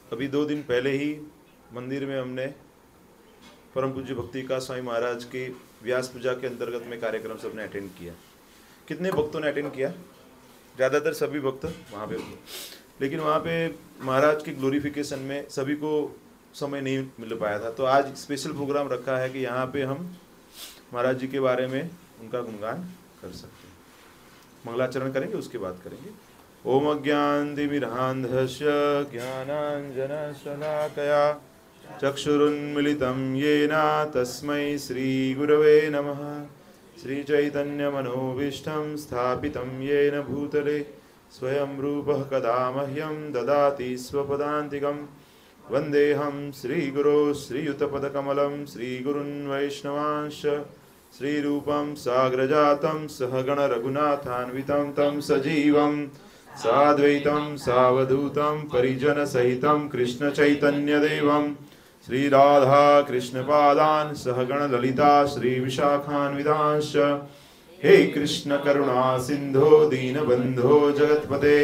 अभी 2 दिन पहले ही मंदिर में हमने परम पूज्य भक्ति विकास स्वामी महाराज की व्यास पूजा के अंतर्गत में कार्यक्रम सबने अटेंड किया। कितने भक्तों ने अटेंड किया? ज़्यादातर सभी भक्त वहाँ पे थे, लेकिन वहाँ पे महाराज की ग्लोरिफिकेशन में सभी को समय नहीं मिल पाया था। तो आज स्पेशल प्रोग्राम रखा है कि यहाँ पे हम महाराज जी के बारे में उनका गुणगान कर सकते हैं। मंगलाचरण करेंगे, उसके बाद करेंगे। ओम अज्ञानतिमिरान्धस्य ज्ञानाञ्जनशलाकया चक्षुरुन्मिलितं येन तस्मै श्रीगुरवे नमः। श्रीचैतन्यमनोभीष्टं स्थापितं येन भूतले स्वयं रूपः कदा मह्यं ददाति स्वपदान्तिकं। वन्देऽहं श्रीगुरो श्रीयुतपदकमलं श्रीगुरुन् वैष्णवांश्च श्रीरूपं साग्रजातं सहगण रघुनाथान्वितं तं सजीवं साद्वैतं सावधूतं परिजनसहितं कृष्णचैतन्यदेवं श्रीराधा कृष्णपादान् सहगण ललिता श्रीविशाखान्वितांश्च। हे कृष्ण करुणा सिंधो दीनबंधो जगत्पते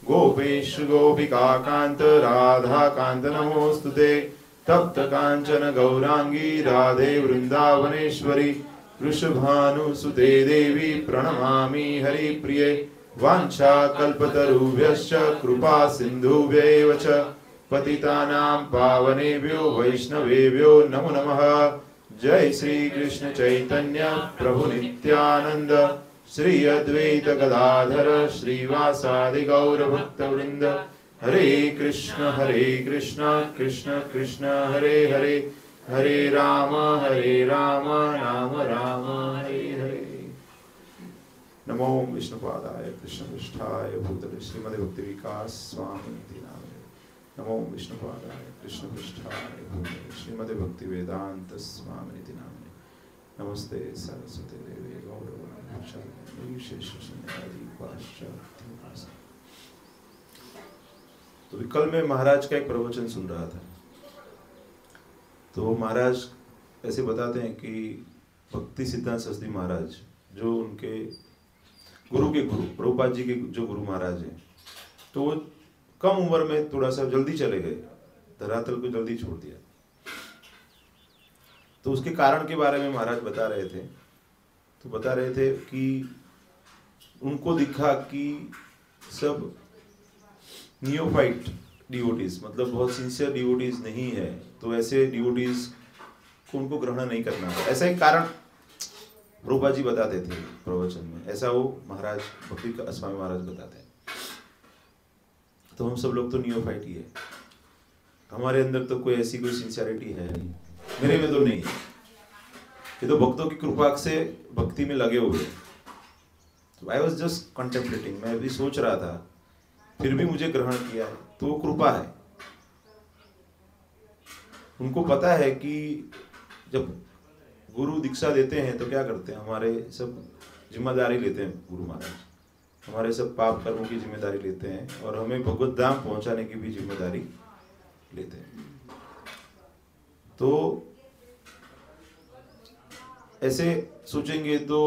गोपेश गोपिकाकान्त राधाकान्त नमोस्तुते। तप्त कांचन गौरांगी राधे वृंदावनेश्वरी वृषभानुसुते देवी प्रणमामि हरिप्रिये। वाञ्छाकल्पतरुभ्यश्च कृपा सिन्धुभ्यैव च पतितानां पावनेभ्यो वैष्णवेभ्यो नमो नमः। जय श्री कृष्ण चैतन्य प्रभु नित्यानंद श्री अद्वैत गदाधर श्रीवासादि गौर भक्तवृंद। हरे कृष्ण कृष्ण कृष्ण हरे हरे हरे राम राम राम हरे हरे। नमो विष्णुपादाय कृष्णपृष्ठाय भूतले श्रीमद् भक्ति विकास स्वामी नामे। नमो विष्णुपादाय कृष्णपृष्ठाय भूतले श्रीमद् भक्ति वेदांत स्वामी नामे। नमस्ते सरस्वती देवी गौरवाणी विशेष पाश्चात्य। तो कल मैं महाराज का एक प्रवचन सुन रहा था, तो महाराज ऐसे बताते हैं कि भक्ति सिद्धांत सरस्वती महाराज जो उनके गुरु के गुरु प्रभुपाद जी के जो गुरु महाराज हैं, तो वो कम उम्र में थोड़ा सा जल्दी चले गए, धरातल को जल्दी छोड़ दिया। तो उसके कारण के बारे में महाराज बता रहे थे। तो बता रहे थे कि उनको दिखा कि सब नियोफाइट डिवोटीज, मतलब बहुत सिंसियर डिवोटीज नहीं है, तो ऐसे डिवोटीज को उनको ग्रहण नहीं करना है। ऐसा एक कारण रूपा जी बताते थे प्रवचन में, ऐसा वो महाराज भक्ति स्वामी महाराज बताते हैं। तो हम सब लोग तो नियोफाइट ही है, हमारे अंदर तो कोई ऐसी कोई सिंसियरिटी है नहीं, मेरे में तो नहीं है। ये तो भक्तों की कृपा से भक्ति में लगे हुए। तो आई वॉज जस्ट कंटेम्पलेटिंग, मैं भी सोच रहा था, फिर भी मुझे ग्रहण किया है, तो वो कृपा है। उनको पता है कि जब गुरु दीक्षा देते हैं तो क्या करते हैं, हमारे सब जिम्मेदारी लेते हैं। गुरु महाराज हमारे सब पाप कर्मों की जिम्मेदारी लेते हैं और हमें भगवत धाम पहुंचाने की भी जिम्मेदारी लेते हैं। तो ऐसे सोचेंगे तो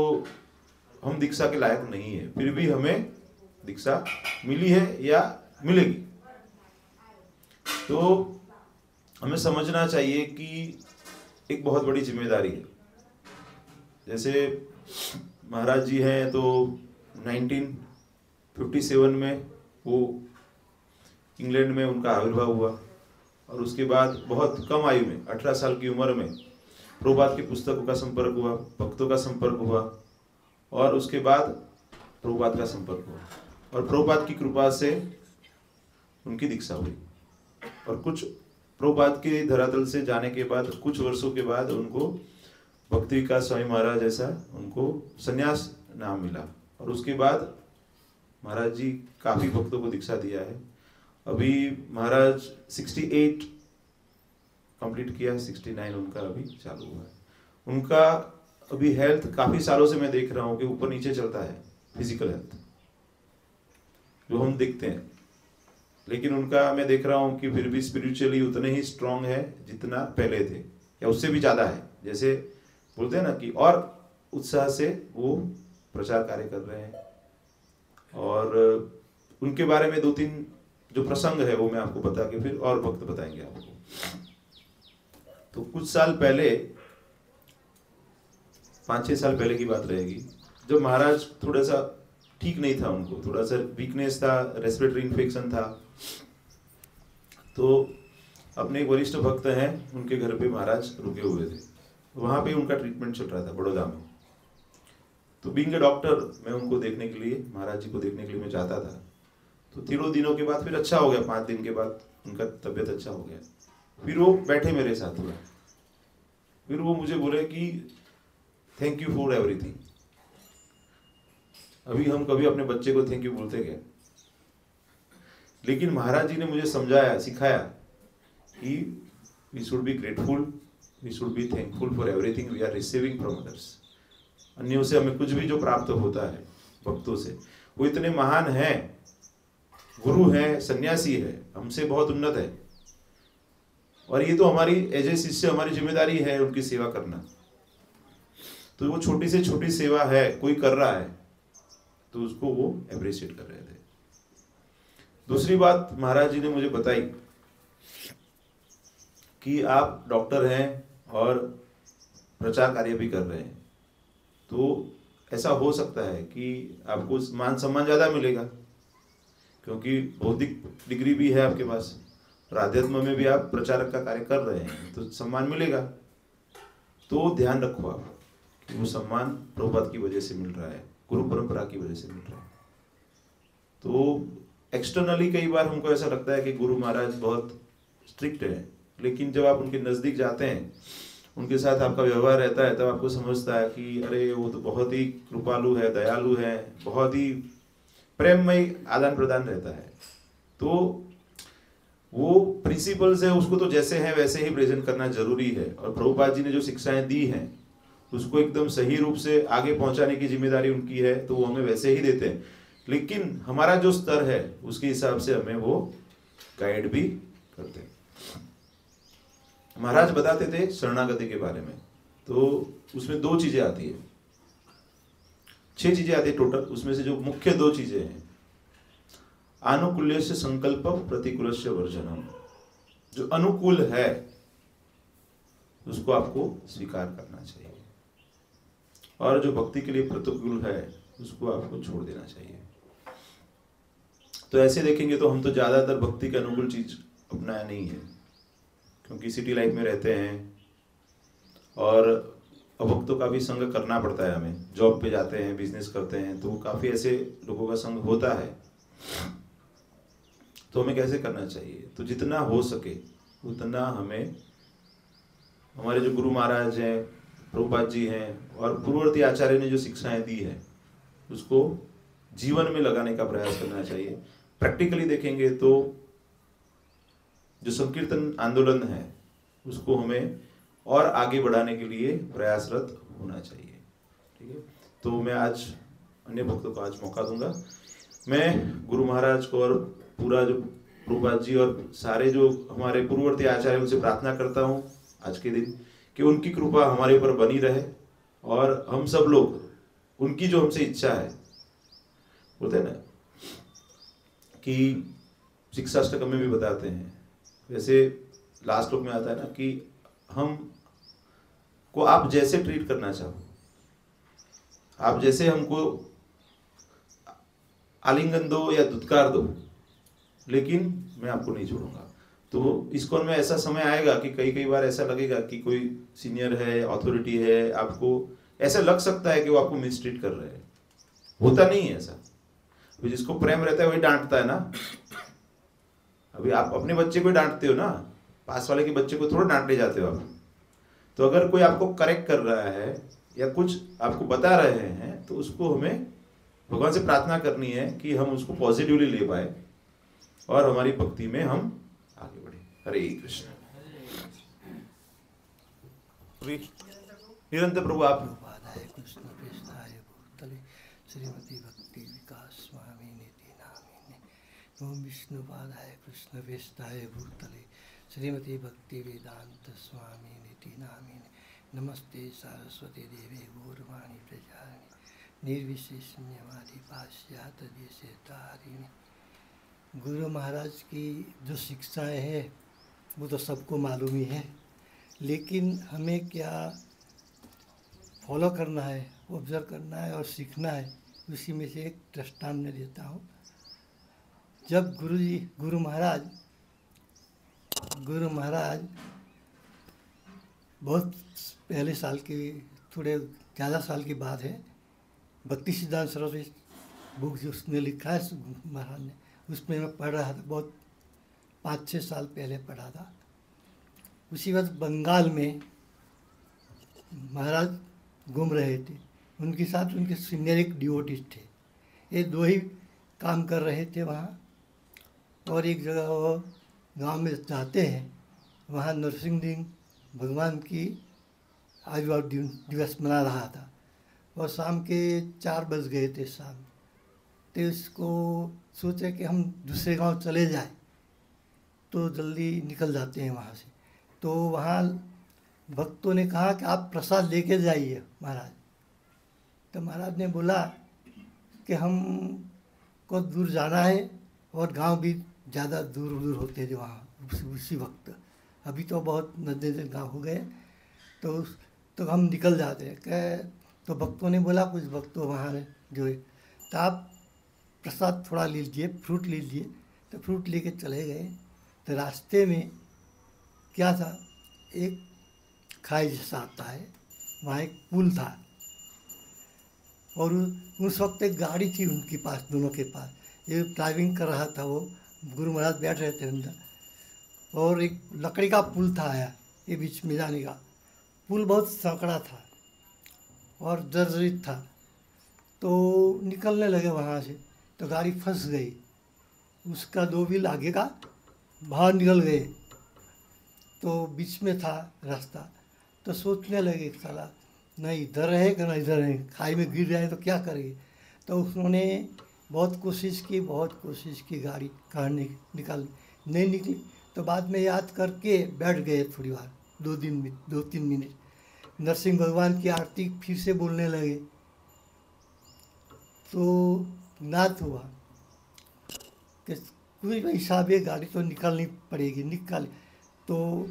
हम दीक्षा के लायक नहीं है, फिर भी हमें दीक्षा मिली है या मिलेगी। तो हमें समझना चाहिए कि एक बहुत बड़ी जिम्मेदारी है। जैसे महाराज जी हैं तो 1957 में वो इंग्लैंड में उनका आविर्भाव हुआ और उसके बाद बहुत कम आयु में 18 साल की उम्र में प्रभुपाद की पुस्तकों का संपर्क हुआ, भक्तों का संपर्क हुआ और उसके बाद प्रभुपाद का संपर्क हुआ और प्रभुपाद की कृपा से उनकी दीक्षा हुई। और कुछ प्रभुपाद के धरातल से जाने के बाद कुछ वर्षों के बाद उनको भक्ति विकास स्वामी महाराज ऐसा उनको संन्यास नाम मिला और उसके बाद महाराज जी काफी भक्तों को दीक्षा दिया है। अभी महाराज 68 कंप्लीट किया, 69 उनका अभी चालू हुआ है। उनका अभी हेल्थ काफी सालों से मैं देख रहा हूँ कि ऊपर नीचे चलता है, फिजिकल हेल्थ जो हम देखते हैं, लेकिन उनका मैं देख रहा हूँ कि फिर भी स्पिरिचुअली उतने ही स्ट्रांग है जितना पहले थे या उससे भी ज्यादा है। जैसे बोलते हैं ना कि और उत्साह से वो प्रचार कार्य कर रहे हैं। और उनके बारे में 2-3 जो प्रसंग है वो मैं आपको बता के फिर और भक्त बताएंगे आपको। तो कुछ साल पहले, 5-6 साल पहले की बात रहेगी, जब महाराज थोड़ा सा ठीक नहीं था, उनको थोड़ा सा वीकनेस था, रेस्पिरेटरी इन्फेक्शन था, तो अपने एक वरिष्ठ भक्त हैं उनके घर पे महाराज रुके हुए थे। वहाँ पे उनका ट्रीटमेंट चल रहा था बड़ौदा में। तो बीइंग ए डॉक्टर मैं उनको देखने के लिए, महाराज जी को देखने के लिए मैं जाता था। तो 3 दिनों के बाद फिर अच्छा हो गया, 5 दिन के बाद उनका तबीयत अच्छा हो गया। फिर वो बैठे मेरे साथ हुआ, फिर वो मुझे बोले कि थैंक यू फॉर एवरीथिंग। अभी हम कभी अपने बच्चे को थैंक यू बोलते क्या? लेकिन महाराज जी ने मुझे समझाया, सिखाया कि we should be grateful, we should be thankful for everything we are receiving from others. अन्यों से हमें कुछ भी जो प्राप्त होता है भक्तों से, वो इतने महान हैं, गुरु हैं, सन्यासी है, हमसे बहुत उन्नत है, और ये तो हमारी एज ए शिष्य हमारी जिम्मेदारी है उनकी सेवा करना। तो वो छोटी से छोटी सेवा है, कोई कर रहा है तो उसको वो अप्रिशिएट कर रहे थे। दूसरी बात महाराज जी ने मुझे बताई कि आप डॉक्टर हैं और प्रचार कार्य भी कर रहे हैं, तो ऐसा हो सकता है कि आपको मान सम्मान ज़्यादा मिलेगा, क्योंकि बौद्धिक डिग्री भी है आपके पास, और आध्यात्म में भी आप प्रचारक का कार्य कर रहे हैं, तो सम्मान मिलेगा। तो ध्यान रखो आप कि वो सम्मान प्रभुपाद की वजह से मिल रहा है, गुरु परंपरा की वजह से मिल रहा है। तो एक्सटर्नली कई बार हमको ऐसा लगता है कि गुरु महाराज बहुत स्ट्रिक्ट है, लेकिन जब आप उनके नज़दीक जाते हैं, उनके साथ आपका व्यवहार रहता है, तब आपको समझता है कि अरे वो तो बहुत ही कृपालु है, दयालु है, बहुत ही प्रेममय आदान प्रदान रहता है। तो वो प्रिंसिपल्स है, उसको तो जैसे है वैसे ही प्रेजेंट करना जरूरी है, और प्रभुपाद जी ने जो शिक्षाएं दी हैं उसको एकदम सही रूप से आगे पहुंचाने की जिम्मेदारी उनकी है, तो वो हमें वैसे ही देते हैं। लेकिन हमारा जो स्तर है उसके हिसाब से हमें वो गाइड भी करते हैं। महाराज बताते थे शरणागति के बारे में, तो उसमें 2 चीजें आती है, 6 चीजें आती है टोटल, उसमें से जो मुख्य 2 चीजें हैं, अनुकूल्यस्य संकल्पम प्रतिकूलस्य वर्जनम। जो अनुकूल है उसको आपको स्वीकार करना चाहिए, और जो भक्ति के लिए प्रतिकूल है उसको आपको छोड़ देना चाहिए। तो ऐसे देखेंगे तो हम तो ज्यादातर भक्ति के अनुकूल चीज अपनाया नहीं है, क्योंकि सिटी लाइफ में रहते हैं और अभक्तों का भी संग करना पड़ता है हमें, जॉब पे जाते हैं, बिजनेस करते हैं, तो काफी ऐसे लोगों का संग होता है। तो हमें कैसे करना चाहिए? तो जितना हो सके उतना हमें हमारे जो गुरु महाराज हैं, प्रभुपाद जी हैं और पूर्ववर्ती आचार्य ने जो शिक्षाएं दी है उसको जीवन में लगाने का प्रयास करना चाहिए। प्रैक्टिकली देखेंगे तो जो संकीर्तन आंदोलन है उसको हमें और आगे बढ़ाने के लिए प्रयासरत होना चाहिए। ठीक है, तो मैं आज अन्य भक्तों को आज मौका दूंगा। मैं गुरु महाराज को और पूरा जो प्रभुपाद जी और सारे जो हमारे पूर्ववर्ती आचार्य उनसे प्रार्थना करता हूँ आज के दिन कि उनकी कृपा हमारे ऊपर बनी रहे, और हम सब लोग उनकी जो हमसे इच्छा है, बोलते हैं ना कि शिक्षाष्टकम में भी बताते हैं, वैसे लास्ट श्लोक में आता है ना कि हम को आप जैसे ट्रीट करना चाहो, आप जैसे हमको आलिंगन दो या दुत्कार दो, लेकिन मैं आपको नहीं छोड़ूंगा। तो इस्कॉन में ऐसा समय आएगा कि कई बार ऐसा लगेगा कि कोई सीनियर है, अथॉरिटी है, आपको ऐसा लग सकता है कि वो आपको मिसट्रीट कर रहे हैं। होता नहीं है ऐसा, जिसको प्रेम रहता है वही डांटता है ना। अभी आप अपने बच्चे को डांटते हो ना, पास वाले के बच्चे को थोड़ा डांटने जाते हो आप। तो अगर कोई आपको करेक्ट कर रहा है या कुछ आपको बता रहे हैं तो उसको हमें भगवान से प्रार्थना करनी है कि हम उसको पॉजिटिवली ले पाए और हमारी भक्ति में हम आगे बढ़े। हरे कृष्ण। निरंतर प्रभु आप श्रीमती भक्ति विकास स्वामी निधि नामिने ओम विष्णुपादाय कृष्ण वेष्टाय भूतले श्रीमती भक्ति वेदांत स्वामी निधि नामिने नमस्ते सरस्वती देवी गौरवाणी प्रचारिणी निर्विशेषण्यवादी पाश्चात देशे तारिणी गुरु महाराज की जो शिक्षाएं हैं वो तो सबको मालूम ही है, लेकिन हमें क्या फॉलो करना है, ऑब्जर्व करना है और सीखना है, उसी में से एक दृष्टांत मैं देता हूँ। जब गुरु महाराज बहुत पहले साल की, थोड़े ज़्यादा साल की बात है, भक्ति सिद्धांत सरस्वती बुक जो उसने लिखा है महाराज ने, उसमें मैं पढ़ रहा था, बहुत 5-6 साल पहले पढ़ा था। उसी वक्त बंगाल में महाराज घूम रहे थे, उनके साथ उनके सीनियर एक डिवोटिस्ट थे। ये दो ही काम कर रहे थे वहाँ। और एक जगह वो गांव में जाते हैं, वहाँ नरसिंह दिन भगवान की आविर्भाव दिवस मना रहा था और शाम के 4 बज गए थे शाम। तो इसको सोचे कि हम दूसरे गांव चले जाए तो जल्दी निकल जाते हैं वहाँ से। तो वहाँ भक्तों ने कहा कि आप प्रसाद लेके जाइए महाराज। तो महाराज ने बोला कि हम को दूर जाना है और गांव भी ज़्यादा दूर दूर होते थे वहाँ उसी वक्त, अभी तो बहुत नज़दीक गाँव हो गए। तो हम निकल जाते हैं। कह तो भक्तों ने बोला, कुछ भक्तों वहाँ जो है, तो आप प्रसाद थोड़ा ले लीजिए, फ्रूट ले लीजिए। तो फ्रूट लेके चले गए। तो रास्ते में क्या था, एक खाई जैसा आता है, वहाँ एक पुल था और उस वक्त एक गाड़ी थी उनके पास, दोनों के पास। ये ड्राइविंग कर रहा था वो, गुरु महाराज बैठ रहे थे अंदर, और एक लकड़ी का पुल था आया ये बीच में जाने का। पुल बहुत संकड़ा था और जर्जरित था। तो निकलने लगे वहाँ से, तो गाड़ी फंस गई, उसका 2 व्हील आगे का बाहर निकल गए। तो बीच में था रास्ता। तो सोचने लगे साला नहीं इधर रहे कि ना इधर रहे, खाई में गिर जाए तो क्या करेंगे। तो उन्होंने बहुत कोशिश की गाड़ी काढ़ने नहीं निकली। तो बाद में याद करके बैठ गए थोड़ी बार, 2-3 मिनट। नरसिंह भगवान की आरती फिर से बोलने लगे। तो नाथ हुआ कि कोई हिसाब है, गाड़ी तो निकलनी पड़ेगी, निकाल। तो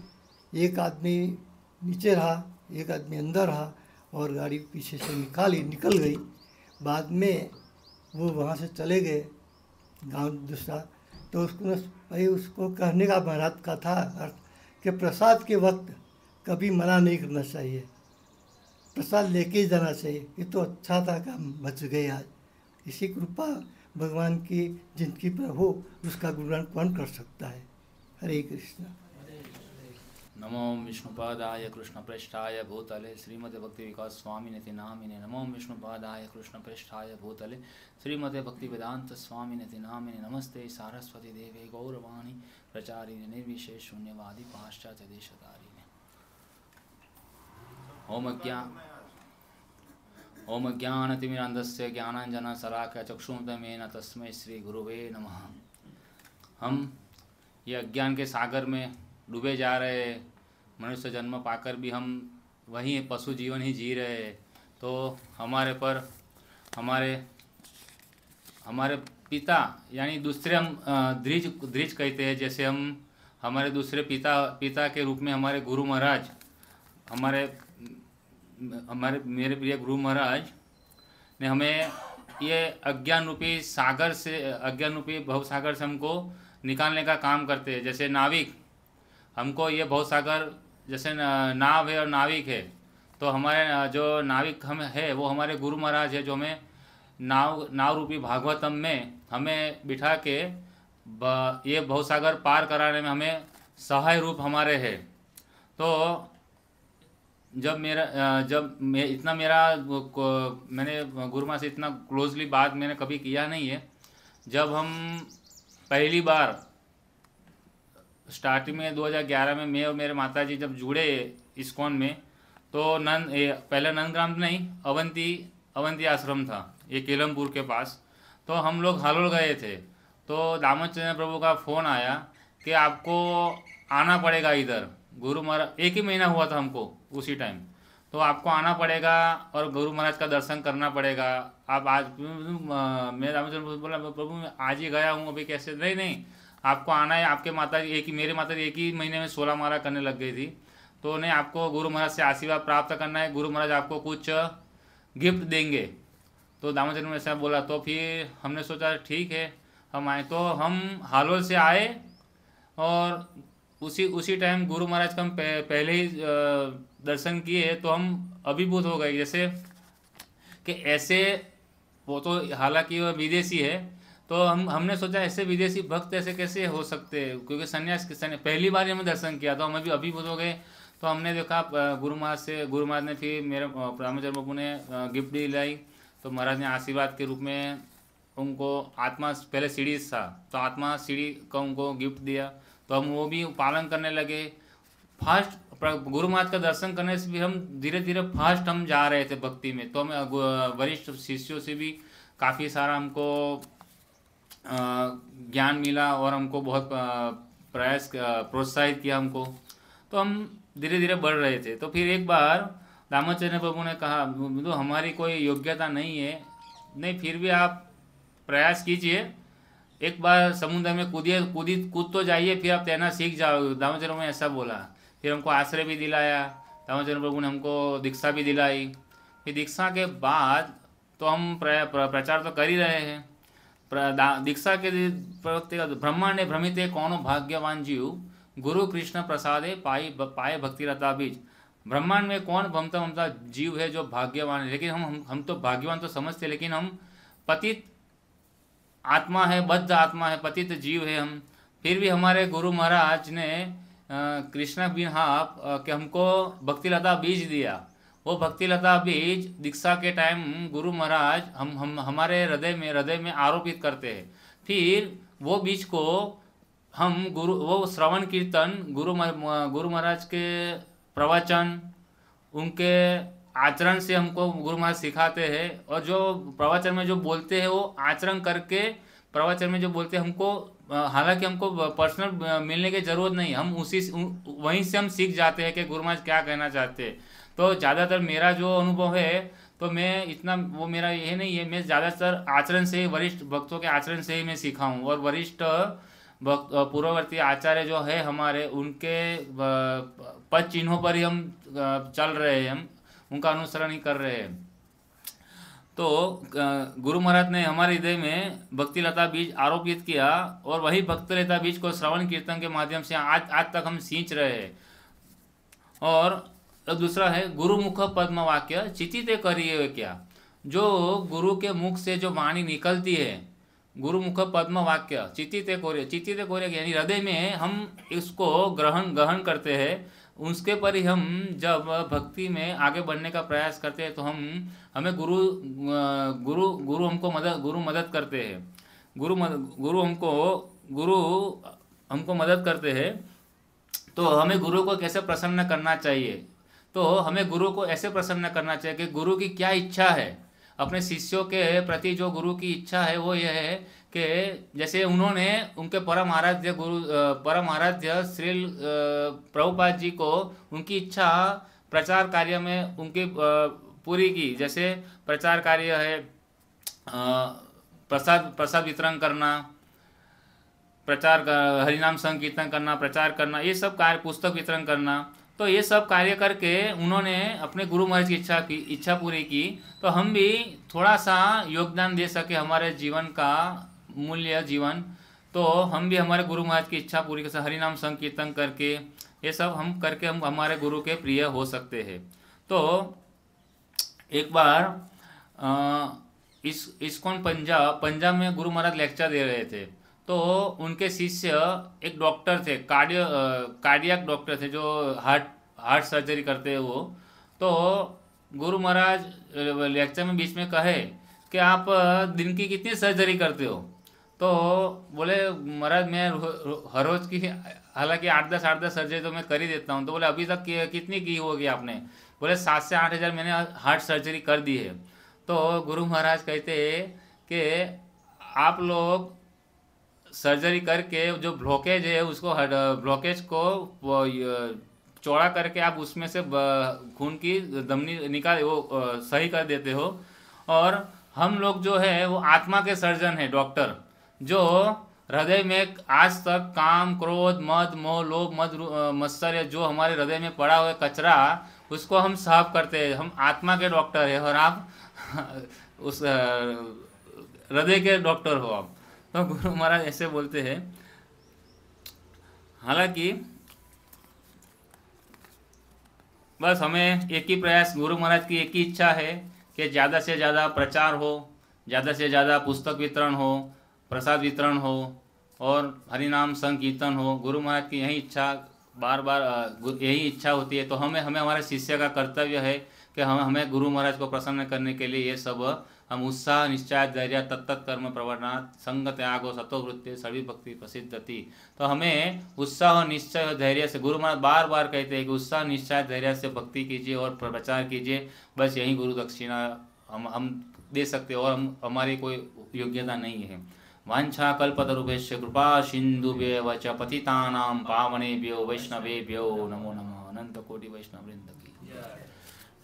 एक आदमी नीचे रहा, एक आदमी अंदर रहा और गाड़ी पीछे से निकल गई। बाद में वो वहाँ से चले गए गांव दूसरा। तो उसको कहने का महाराज का था अर्थ कि प्रसाद के वक्त कभी मना नहीं करना चाहिए, प्रसाद लेके ही जाना चाहिए। ये तो अच्छा था कि हम बच गए आज। इसी कृपा भगवान की जिनकी पर हो उसका गुणगान कौन कर सकता है। हरे कृष्ण। नमो विष्णुपादाय कृष्णप्रेष्ठाय भूतले श्रीमते भक्ति विकास स्वामिनिति नामिने। नमो विष्णुपादाय कृष्णप्रेष्ठाय भूतले श्रीमते भक्ति वेदांत स्वामिनिति नामिने। नमस्ते सारस्वती देवे गौरवाणी प्रचारिणे निर्विशेष शून्यवादी पाश्चात्य देशतारिणे। ओम ज्ञानतिमिरान्धस्य ज्ञानाञ्जनशलाकया चक्षुंतमेन तस्मै श्री गुरुवे नमः। हम ये अज्ञान के सागर में डूबे जा रहे हैं, मनुष्य जन्म पाकर भी हम वहीं पशु जीवन ही जी रहे हैं। तो हमारे पर हमारे पिता यानी दूसरे हम द्विज कहते हैं। जैसे हम हमारे दूसरे पिता के रूप में हमारे गुरु महाराज, मेरे प्रिय गुरु महाराज ने हमें ये अज्ञान रूपी भवसागर से हमको निकालने का काम करते हैं। जैसे नाविक, हमको ये भवसागर जैसे नाव है और नाविक है, तो हमारे जो नाविक हम है वो हमारे गुरु महाराज है, जो हमें नाव रूपी भागवतम में हमें बिठा के ये भवसागर पार कराने में हमें सहाय रूप हमारे है। तो मैंने गुरु माँ से इतना क्लोजली बात मैंने कभी किया नहीं है। जब हम पहली बार स्टार्टिंग में 2011 में मैं और मेरे माताजी जब जुड़े इस्कॉन में, तो पहले नंदग्राम नहीं, अवंती आश्रम था, ये केलमपुर के पास। तो हम लोग हालोल गए थे। तो दामोदर प्रभु का फ़ोन आया कि आपको आना पड़ेगा इधर। गुरु महाराज 1 ही महीना हुआ था हमको उसी टाइम, तो आपको आना पड़ेगा और गुरु महाराज का दर्शन करना पड़ेगा, आप आज मैं दामोदर बोला प्रभु मैं आज ही गया हूँ अभी कैसे, नहीं नहीं आपको आना है। आपके माता जी एक ही, मेरी माता जी एक ही महीने में 16 माला करने लग गई थी, तो नहीं आपको गुरु महाराज से आशीर्वाद प्राप्त करना है, गुरु महाराज आपको कुछ गिफ्ट देंगे। तो दामोदर ने ऐसा बोला, तो फिर हमने सोचा ठीक है हम आए। तो हम हालोल से आए और उसी टाइम गुरु महाराज का हम पहले ही दर्शन किए, तो हम अभिभूत हो गए जैसे कि ऐसे, वो तो हालांकि वह विदेशी है, तो हमने सोचा ऐसे विदेशी भक्त ऐसे कैसे हो सकते हैं, क्योंकि संन्यास पहली बार ही हमें दर्शन किया, तो हम अभी अभिभूत हो गए। तो हमने देखा गुरु महाराज ने फिर मेरे रामाचार्य बाबू ने गिफ्ट दिलाई, तो महाराज ने आशीर्वाद के रूप में उनको आत्मा, पहले सीढ़ी था तो आत्मा सीढ़ी का उनको गिफ्ट दिया, तो हम वो भी पालन करने लगे। फास्ट गुरु महाराज का दर्शन करने से भी हम धीरे धीरे फास्ट हम जा रहे थे भक्ति में। तो हम वरिष्ठ शिष्यों से भी काफ़ी सारा हमको ज्ञान मिला और हमको बहुत प्रयास प्रोत्साहित किया हमको, तो हम धीरे धीरे बढ़ रहे थे। तो फिर एक बार दामोदर प्रभु ने कहा तो हमारी कोई योग्यता नहीं है, नहीं फिर भी आप प्रयास कीजिए, एक बार समुद्र में कूद तो जाइए, फिर आप तैरना सीख जाओगे। दामोदर प्रभु ने ऐसा बोला। फिर हमको आश्रय भी दिलाया, दामोदर प्रभु ने हमको दीक्षा भी दिलाई। फिर दीक्षा के बाद तो हम प्रचार तो कर ही रहे हैं। दीक्षा के ब्रह्मांड ने भ्रमित कौनो भाग्यवान जीव, गुरु कृष्ण प्रसादे पाए भक्ति रता बीज। ब्रह्मांड में कौन भमता जीव है जो भाग्यवान है, लेकिन हम तो भाग्यवान तो समझते, लेकिन हम पतित आत्मा है, बद्ध आत्मा है, पतित जीव है हम। फिर भी हमारे गुरु महाराज ने कृष्णा बिना कि हमको भक्ति लता बीज दिया। वो भक्ति लता बीज दीक्षा के टाइम गुरु महाराज हम हमारे हृदय में आरोपित करते हैं। फिर वो बीज को हम वो श्रवण कीर्तन गुरु महाराज के प्रवचन, उनके आचरण से हमको गुरु महाराज सिखाते हैं, और जो प्रवचन में जो बोलते हैं वो आचरण करके प्रवचन में जो बोलते हैं हमको, हालांकि हमको पर्सनल मिलने की जरूरत नहीं, हम वहीं से हम सीख जाते हैं कि गुरु महाराज क्या कहना चाहते हैं। तो ज़्यादातर मेरा जो अनुभव है, तो मैं इतना वो मेरा ये नहीं है, मैं ज़्यादातर आचरण से, वरिष्ठ भक्तों के आचरण से ही मैं सीखा हूँ। और वरिष्ठ पूर्ववर्ती आचार्य जो है हमारे, उनके पद चिन्हों पर ही हम चल रहे हैं, हम उनका अनुसरण ही कर रहे हैं। तो गुरु महाराज ने हमारे हृदय में भक्ति लता बीज आरोपित किया, और वही भक्ति लता बीज को श्रवण कीर्तन के माध्यम से आज तक हम सींच रहे हैं। और दूसरा है गुरुमुख पद्म वाक्य चितिते करिए क्या। जो गुरु के मुख से जो वाणी निकलती है, गुरुमुख पद्म वाक्य चितिते कोरे यानी हृदय में हम इसको ग्रहण करते हैं, उसके पर ही हम जब भक्ति में आगे बढ़ने का प्रयास करते हैं, तो हमें गुरु हमको मदद करते हैं। गुरु हमको मदद करते हैं। तो हमें गुरु को कैसे प्रसन्न करना चाहिए, तो हमें गुरु को ऐसे प्रसन्न करना चाहिए कि गुरु की क्या इच्छा है, अपने शिष्यों के प्रति जो गुरु की इच्छा है वो यह है कि जैसे उन्होंने उनके परम आराध्य श्री प्रभुपाद जी को उनकी इच्छा प्रचार कार्य में उनकी पूरी की। जैसे प्रचार कार्य है प्रसाद वितरण करना, हरिनाम संकीर्तन करना, प्रचार करना, ये सब कार्य, पुस्तक वितरण करना, तो ये सब कार्य करके उन्होंने अपने गुरु महाराज की इच्छा पूरी की। तो हम भी थोड़ा सा योगदान दे सके हमारे जीवन का मूल्य जीवन, तो हम भी हमारे गुरु महाराज की इच्छा पूरी कर, हरिनाम संकीर्तन करके, ये सब हम करके हम हमारे गुरु के प्रिय हो सकते हैं। तो एक बार इस्कॉन पंजाब में गुरु महाराज लेक्चर दे रहे थे, तो उनके शिष्य एक डॉक्टर थे, कार्डियक डॉक्टर थे, जो हार्ट सर्जरी करते हैं वो। तो गुरु महाराज लेक्चर में बीच में कहे कि आप दिन की कितनी सर्जरी करते हो, तो बोले महाराज मैं हर रोज़ की, हालांकि 8-10 सर्जरी तो मैं कर ही देता हूँ। तो बोले अभी तक कितनी की होगी आपने, बोले 7 से 8 हज़ार मैंने हार्ट सर्जरी कर दी है। तो गुरु महाराज कहते कि आप लोग सर्जरी करके जो ब्लॉकेज है उसको, ब्लॉकेज को चौड़ा करके आप उसमें से खून की धमनी निकाल वो सही कर देते हो, और हम लोग जो है वो आत्मा के सर्जन है, डॉक्टर, जो हृदय में आज तक काम, क्रोध, मद, मोह, लोभ, मत्सर, जो हमारे हृदय में पड़ा हुआ कचरा, उसको हम साफ करते हैं। हम आत्मा के डॉक्टर है और आप उस हृदय के डॉक्टर हो आप। तो गुरु महाराज ऐसे बोलते हैं। हालांकि बस हमें एक ही प्रयास, गुरु महाराज की एक ही इच्छा है कि ज़्यादा से ज़्यादा प्रचार हो, ज़्यादा से ज़्यादा पुस्तक वितरण हो, प्रसाद वितरण हो और हरिनाम संकीर्तन हो। गुरु महाराज की यही इच्छा, बार बार यही इच्छा होती है। तो हमें हमारे शिष्य का कर्तव्य है कि हमें गुरु महाराज को प्रसन्न करने के लिए ये सब हम उत्साह, निश्चय, धैर्य, तत्त कर्म प्रवर्तनात् संग त्यागो सतोवृत्ति सभी भक्ति प्रसिद्धति। तो हमें उत्साह, निश्चय और धैर्य से, गुरु महाराज बार बार कहते हैं कि उत्साह, निश्चय, धैर्य से भक्ति कीजिए और प्रचार कीजिए। बस यही गुरु दक्षिणा हम दे सकते हैं और हमारी कोई योग्यता नहीं है। वांछा कल्पतरुभ्यश्च कृपा सिन्धुभ्येव च पतितानां पावनेभ्यो वैष्णवेभ्यो नमो नमः। अनंत कोटि वैष्णव वृंद की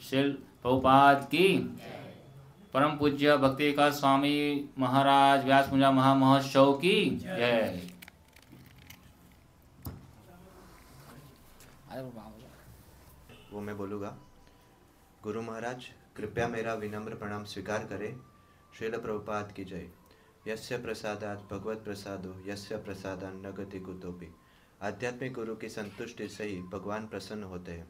श्रील प्रभुपाद की, परम पूज्य भक्ति विकास स्वामी महाराज व्यास पूजा महामहोत्सव की जय। वो मैं बोलूँगा। गुरु महाराज कृपया मेरा विनम्र प्रणाम स्वीकार करें। श्रील प्रभुपाद की जय। यस्य प्रसादात् भगवत प्रसादो यस्य प्रसादान् न गति कुतोपि। आध्यात्मिक गुरु की संतुष्टि से ही भगवान प्रसन्न होते हैं।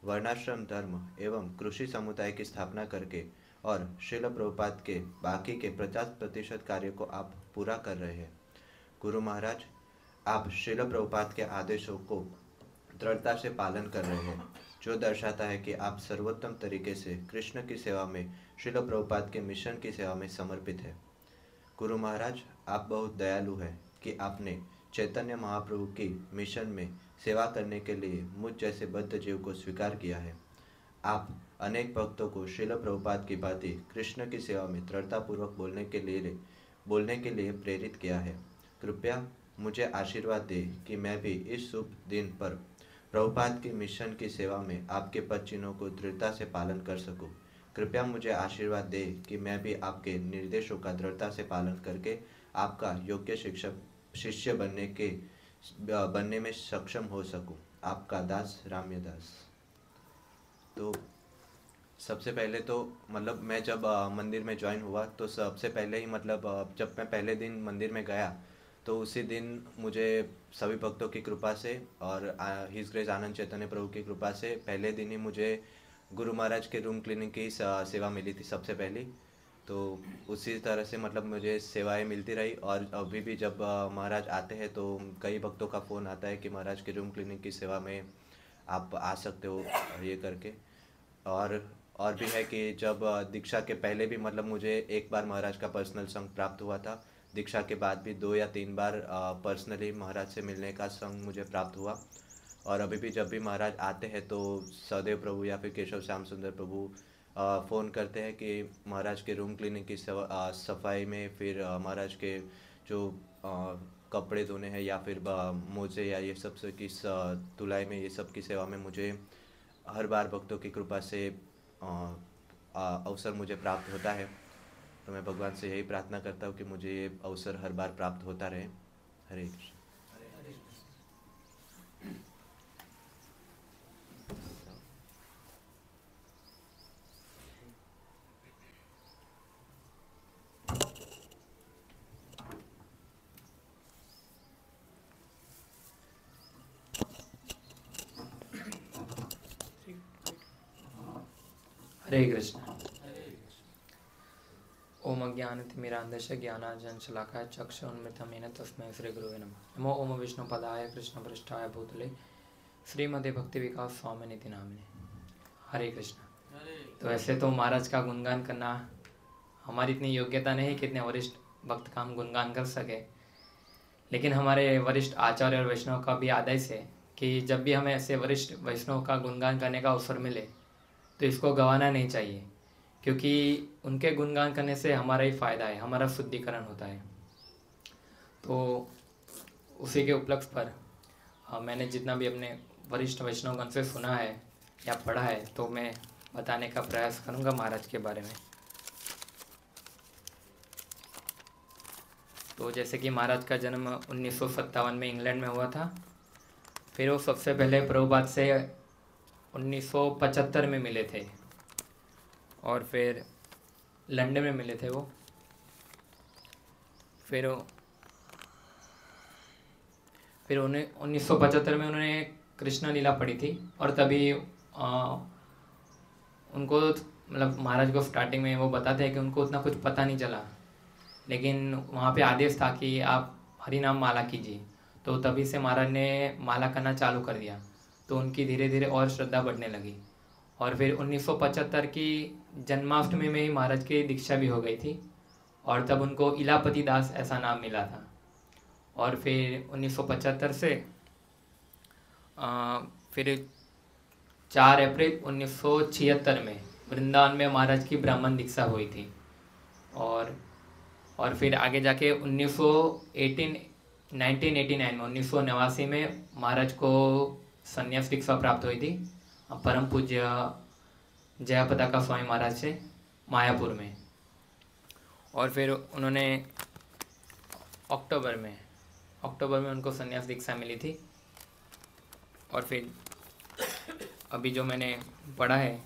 वर्णाश्रम धर्म एवं कृषि समुदाय की स्थापना करके और श्रील प्रभुपाद के बाकी के 50% कार्य को आप पूरा कर रहे हैं। गुरु महाराज, आप श्रील प्रभुपाद के आदेशों को दृढ़ता से पालन कर रहे हैं, जो दर्शाता है कि आप सर्वोत्तम तरीके से कृष्ण की सेवा में, श्रील प्रभुपाद के मिशन की सेवा में समर्पित है। गुरु महाराज, आप बहुत दयालु हैं कि आपने चैतन्य महाप्रभु की मिशन में सेवा करने के लिए मुझ जैसे बद्ध जीव को स्वीकार किया है। आप अनेक भक्तों को श्रील प्रभुपाद की भांति कृष्ण की सेवा में दृढ़तापूर्वक बोलने के लिए प्रेरित किया है। कृपया मुझे आशीर्वाद दे कि मैं भी इस शुभ दिन पर प्रभुपाद की मिशन की सेवा में आपके पद चिन्हों को दृढ़ता से पालन कर सकूं। कृपया मुझे आशीर्वाद दे कि मैं भी आपके निर्देशों का दृढ़ता से पालन करके आपका योग्य शिष्य बनने में सक्षम हो सकूं। आपका दास राम्यदास। तो सबसे पहले तो मतलब मैं जब मंदिर में ज्वाइन हुआ तो सबसे पहले ही मतलब जब मैं पहले दिन मंदिर में गया तो उसी दिन मुझे सभी भक्तों की कृपा से और हिज ग्रेस आनंद चैतन्य प्रभु की कृपा से पहले दिन ही मुझे गुरु महाराज के रूम क्लीनिंग की सेवा मिली थी सबसे पहली। तो उसी तरह से मतलब मुझे सेवाएं मिलती रही और अभी भी जब महाराज आते हैं तो कई भक्तों का फ़ोन आता है कि महाराज के रूम क्लीनिंग की सेवा में आप आ सकते हो ये करके। और भी है कि जब दीक्षा के पहले भी मतलब मुझे एक बार महाराज का पर्सनल संग प्राप्त हुआ था। दीक्षा के बाद भी 2 या 3 बार पर्सनली महाराज से मिलने का संग मुझे प्राप्त हुआ। और अभी भी जब भी महाराज आते हैं तो सदैव प्रभु या फिर केशव श्याम सुंदर प्रभु फ़ोन करते हैं कि महाराज के रूम क्लीनिंग की सफाई में, फिर महाराज के जो कपड़े धोने हैं या फिर मोजे या ये सब की धुलाई में, ये सब की सेवा में मुझे हर बार भक्तों की कृपा से अवसर मुझे प्राप्त होता है। तो मैं भगवान से यही प्रार्थना करता हूँ कि मुझे ये अवसर हर बार प्राप्त होता रहे। हरे कृष्ण। हरे कृष्ण। ओम अज्ञानतिमिरान्धस्य ज्ञानाञ्जनशलाकाय चक्षुरुन्मिलितं येन तस्मै श्रीगुरुवे नमः। नमो ओम विष्णुपदाय कृष्णपृष्ठाय भूतले श्रीमते भक्ति विकास स्वामिनिति नामिने। हरे कृष्ण। तो ऐसे तो महाराज का गुणगान करना हमारी इतनी योग्यता नहीं कि इतने वरिष्ठ भक्त का हम गुणगान कर सके, लेकिन हमारे वरिष्ठ आचार्य और वैष्णव का भी आदेश है कि जब भी हमें ऐसे वरिष्ठ वैष्णव का गुणगान करने का अवसर मिले तो इसको गंवाना नहीं चाहिए, क्योंकि उनके गुणगान करने से हमारा ही फ़ायदा है, हमारा शुद्धिकरण होता है। तो उसी के उपलक्ष्य पर मैंने जितना भी अपने वरिष्ठ वैष्णवगण से सुना है या पढ़ा है तो मैं बताने का प्रयास करूंगा महाराज के बारे में। तो जैसे कि महाराज का जन्म 1957 में इंग्लैंड में हुआ था। फिर वो सबसे पहले प्रभुपाद से 1975 में मिले थे और फिर लंदन में मिले थे वो। फिर उन्हें 1975 में उन्होंने कृष्ण लीला पढ़ी थी और तभी उनको मतलब महाराज को स्टार्टिंग में वो बताते हैं कि उनको उतना कुछ पता नहीं चला, लेकिन वहाँ पे आदेश था कि आप हरि नाम माला कीजिए। तो तभी से महाराज ने माला करना चालू कर दिया, तो उनकी धीरे धीरे और श्रद्धा बढ़ने लगी। और फिर 1975 की जन्माष्टमी में ही महाराज की दीक्षा भी हो गई थी और तब उनको इलापति दास ऐसा नाम मिला था। और फिर 1975 से फिर 4 अप्रैल 1976 में वृंदावन में महाराज की ब्राह्मण दीक्षा हुई थी। और फिर आगे जाके 1989 में महाराज को संन्यास दीक्षा प्राप्त हुई थी परम पूज्य जयापताका स्वामी महाराज से मायापुर में। और फिर उन्होंने अक्टूबर में उनको संन्यास दीक्षा मिली थी। और फिर अभी जो मैंने पढ़ा है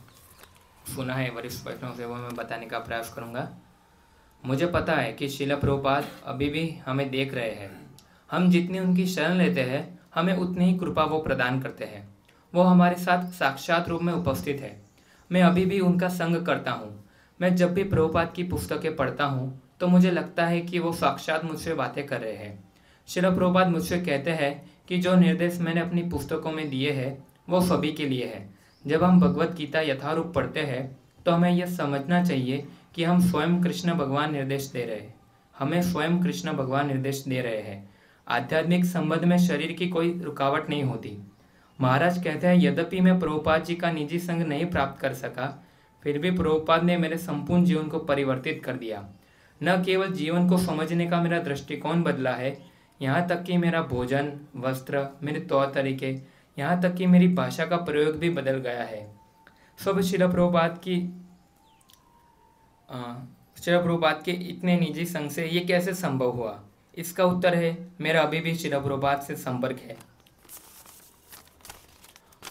सुना है वरिष्ठ वैष्णव से वो मैं बताने का प्रयास करूँगा। मुझे पता है कि श्रील प्रभुपाद अभी भी हमें देख रहे हैं। हम जितनी उनकी शरण लेते हैं हमें उतनी ही कृपा वो प्रदान करते हैं। वो हमारे साथ साक्षात रूप में उपस्थित है। मैं अभी भी उनका संग करता हूँ। मैं जब भी प्रभुपाद की पुस्तकें पढ़ता हूँ तो मुझे लगता है कि वो साक्षात मुझसे बातें कर रहे हैं। श्रील प्रभुपाद मुझसे कहते हैं कि जो निर्देश मैंने अपनी पुस्तकों में दिए हैं वो सभी के लिए है। जब हम भगवत गीता यथारूप पढ़ते हैं तो हमें यह समझना चाहिए कि हम स्वयं कृष्ण भगवान निर्देश दे रहे हैं। आध्यात्मिक संबंध में शरीर की कोई रुकावट नहीं होती। महाराज कहते हैं यद्यपि मैं प्रभुपाद जी का निजी संग नहीं प्राप्त कर सका, फिर भी प्रभुपाद ने मेरे संपूर्ण जीवन को परिवर्तित कर दिया। न केवल जीवन को समझने का मेरा दृष्टिकोण बदला है, यहाँ तक कि मेरा भोजन, वस्त्र, मेरे तौर तरीके, यहाँ तक कि मेरी भाषा का प्रयोग भी बदल गया है। सब श्रील प्रभुपाद के इतने निजी संग से ये कैसे संभव हुआ? इसका उत्तर है मेरा अभी भी श्रील प्रभुपाद से संपर्क है।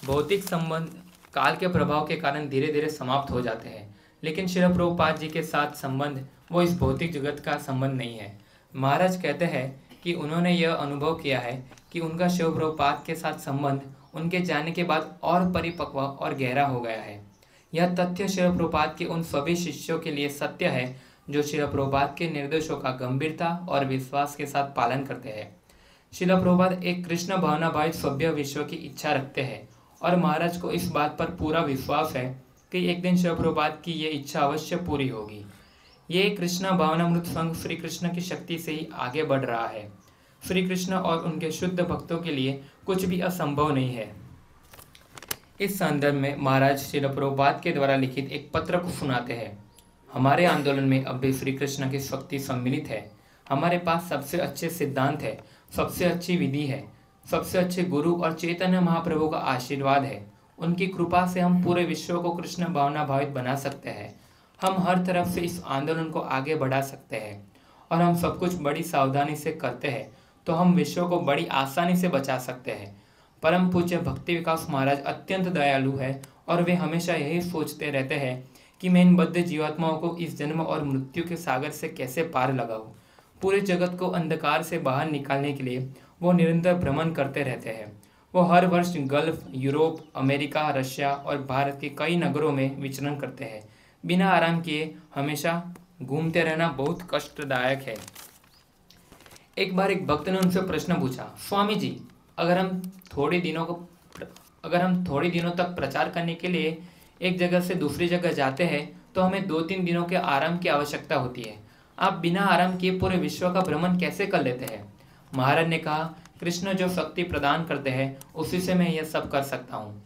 भौतिक संबंध काल के प्रभाव के कारण धीरे धीरे समाप्त हो जाते हैं, लेकिन श्रील प्रभुपाद जी के साथ संबंध वो इस भौतिक जगत का संबंध नहीं है। महाराज कहते हैं कि उन्होंने यह अनुभव किया है कि उनका शिव प्रभुपाद के साथ संबंध उनके जाने के बाद और परिपक्व और गहरा हो गया है। यह तथ्य शिव प्रभुपाद के उन सभी शिष्यों के लिए सत्य है जो शिव प्रभुपाद के निर्देशों का गंभीरता और विश्वास के साथ पालन करते हैं। शिल प्रभुपाद एक कृष्ण भावना भावित सभ्य विश्व की इच्छा रखते हैं और महाराज को इस बात पर पूरा विश्वास है कि एक दिन शिव प्रभुपाद की ये इच्छा अवश्य पूरी होगी। ये कृष्ण भावनामृत संघ श्री कृष्ण की शक्ति से ही आगे बढ़ रहा है। श्री कृष्ण और उनके शुद्ध भक्तों के लिए कुछ भी असंभव नहीं है। इस संदर्भ में महाराज श्रील प्रभुपाद के द्वारा लिखित एक पत्र को सुनाते हैं। हमारे आंदोलन में अब भी श्री कृष्ण की शक्ति सम्मिलित है। हमारे पास सबसे अच्छे सिद्धांत है, सबसे अच्छी विधि है, सबसे अच्छे गुरु और चैतन्य महाप्रभु का आशीर्वाद है। उनकी कृपा से हम पूरे विश्व को कृष्ण भावना भावित बना सकते हैं। हम हर तरफ से इस आंदोलन को आगे बढ़ा सकते हैं और हम सब कुछ बड़ी सावधानी से करते हैं तो हम विश्व को बड़ी आसानी से बचा सकते हैं। परम पूज्य भक्ति विकास महाराज अत्यंत दयालु है और वे हमेशा यही सोचते रहते हैं कि मैं इन बद्ध जीवात्माओं को इस जन्म और मृत्यु के सागर से कैसे पार लगाऊं। पूरे जगत को अंधकार से बाहर निकालने के लिए वो निरंतर भ्रमण करते रहते हैं। वो हर वर्ष गल्फ, यूरोप, अमेरिका, रशिया और भारत के कई नगरों में विचरण करते हैं। बिना आराम किए हमेशा घूमते रहना बहुत कष्टदायक है। एक बार एक भक्त ने उनसे प्रश्न पूछा, स्वामी जी, अगर हम थोड़े दिनों तक प्रचार करने के लिए एक जगह से दूसरी जगह जाते हैं तो हमें 2-3 दिनों के आराम की आवश्यकता होती है। आप बिना आराम किए पूरे विश्व का भ्रमण कैसे कर लेते हैं? महाराज ने कहा, कृष्ण जो शक्ति प्रदान करते हैं उसी से मैं यह सब कर सकता हूँ।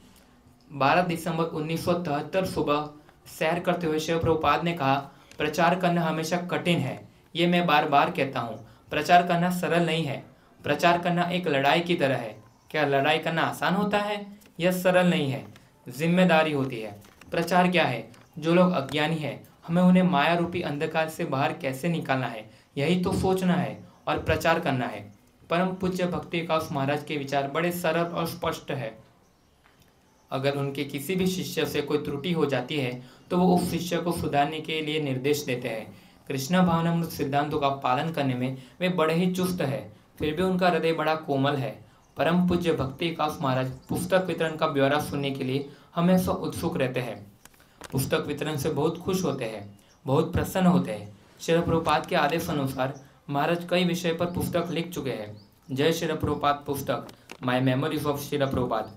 12 दिसंबर 1973 सुबह सैर करते हुए शिव प्रभुपाद ने कहा, प्रचार करना हमेशा कठिन है। ये मैं बार बार कहता हूँ, प्रचार करना सरल नहीं है। प्रचार करना एक लड़ाई की तरह है। क्या लड़ाई करना आसान होता है? यह सरल नहीं है, जिम्मेदारी होती है। प्रचार क्या है? जो लोग अज्ञानी हैं हमें उन्हें माया रूपी अंधकार से बाहर कैसे निकालना है, यही तो सोचना है। और प्रचार करना है। परम पूज्य भक्ति विकास महाराज के विचार बड़े सरल और स्पष्ट है। अगर उनके किसी भी शिष्य से कोई त्रुटि हो जाती है तो वो उस शिष्य को सुधारने के लिए निर्देश देते हैं। कृष्ण भावनामृत सिद्धांतों का पालन करने में वे बड़े ही चुस्त है, फिर भी उनका हृदय बड़ा कोमल है। परम पूज्य भक्ति विकास महाराज पुस्तक वितरण का ब्यौरा सुनने के लिए हमेशा उत्सुक रहते हैं। पुस्तक वितरण से बहुत खुश होते हैं, बहुत प्रसन्न होते हैं। श्रील प्रभुपाद के आदेश अनुसार महाराज कई विषय पर पुस्तक लिख चुके हैं। जय श्रील प्रभुपाद पुस्तक, my memories of Srila Prabhupada,